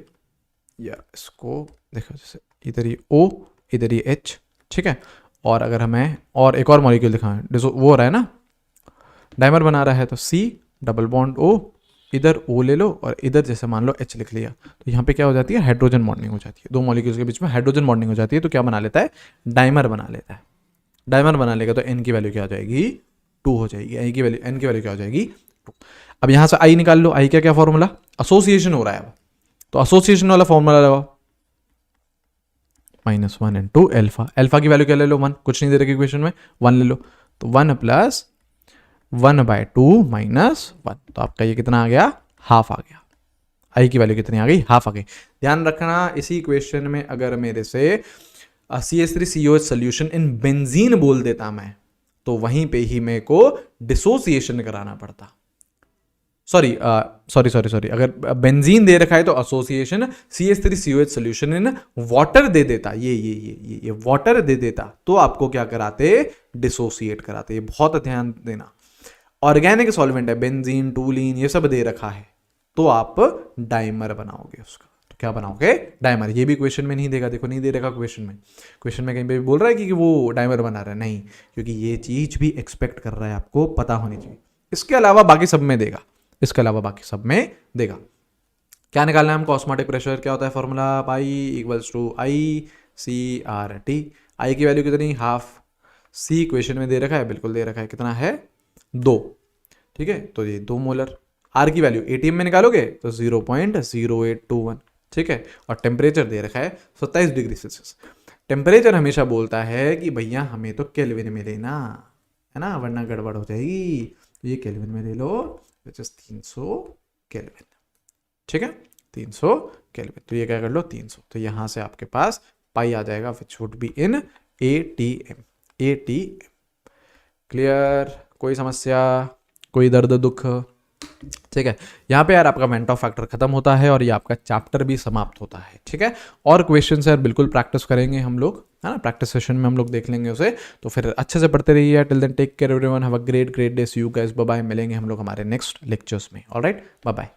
या इसको देखो, जैसे इधर ये O इधर ये H, ठीक है। और अगर हमें और एक और मॉलिक्यूल दिखाएं, वो हो रहा है ना, डाइमर बना रहा है, तो C डबल बॉन्ड O, इधर O ले लो और इधर जैसे मान लो H लिख लिया, तो यहाँ पे क्या हो जाती है, हाइड्रोजन बॉन्डिंग हो जाती है, दो मॉलिक्यूल्स के बीच में हाइड्रोजन बॉन्डिंग हो जाती है, तो क्या बना लेता है, डाइमर बना लेता है। डाइमर बना लेगा तो N की वैल्यू क्या हो जाएगी, 2 हो जाएगी। N की वैल्यू क्या हो जाएगी, 2। अब यहाँ से I निकाल लो, I का क्या फॉर्मूला, एसोसिएशन हो रहा है, तो एसोसिएशन वाला फॉर्मूला लगाओ, -1 इंटू एल्फा। एल्फा की वैल्यू क्या ले लो, 1, कुछ नहीं दे रखी इक्वेशन में, 1 ले लो, तो 1 प्लस 1/2 माइनस 1, तो आपका ये कितना आ गया, हाफ आ गया। आई की वैल्यू कितनी आ गई, हाफ आ गई। ध्यान रखना इसी इक्वेशन में अगर मेरे से CH3COH सोल्यूशन इन बेंजीन बोल देता मैं, तो वहीं पे ही मेरे को डिसोसिएशन कराना पड़ता। सॉरी, अगर बेंजीन दे रखा है तो association, CH3COH solution in water दे देता, ये वाटर दे देता, तो आपको क्या कराते, डिसोसिएट कराते। ये बहुत ध्यान देना, ऑर्गेनिक सॉल्वेंट है, बेंजीन टूलिन ये सब दे रखा है, तो आप डाइमर बनाओगे उसका, तो क्या बनाओगे, डाइमर। ये भी क्वेश्चन में नहीं देगा, देखो नहीं दे रखा क्वेश्चन में कहीं पे भी बोल रहा है कि वो डाइमर बना रहा है, नहीं, क्योंकि ये चीज भी एक्सपेक्ट कर रहा है, आपको पता होनी चाहिए। इसके अलावा बाकी सब में देगा, क्या निकालना है हमको, ऑस्मोटिक प्रेशर क्या होता है, formula pi equals to ICRT। I की वैल्यू कितनी, हाफ। C क्वेश्चन में दे रखा है, बिल्कुल दे रखा है, कितना है, 2, ठीक है। तो ये 2 मोलर। R की वैल्यू ATM में निकालोगे तो 0.0821, ठीक है। और टेम्परेचर दे रखा है 27 डिग्री सेल्सियस। टेम्परेचर हमेशा बोलता है कि भैया हमें तो केल्विन में लेना है ना, वरना गड़बड़ हो जाएगी, तो ये केल्विन में ले लो, विच इज 300 केल्विन, ठीक है, 300 केल्विन। तो ये क्या कर लो, 300, तो यहां से आपके पास पाई आ जाएगा, which would be in ATM। Clear, कोई समस्या, कोई दर्द दुख, ठीक है। यहाँ पे यार आपका वेंट ऑफ फैक्टर खत्म होता है और ये आपका चैप्टर भी समाप्त होता है, ठीक है। और क्वेश्चन यार बिल्कुल प्रैक्टिस करेंगे हम लोग, है ना, प्रैक्टिस सेशन में हम लोग देख लेंगे उसे, तो फिर अच्छे से पढ़ते रहिए। Till then take care everyone, have a great day, see you guys, bye bye. मिलेंगे हम लोग हमारे नेक्स्ट लेक्चर्स में, ऑलराइट, बाय बाय।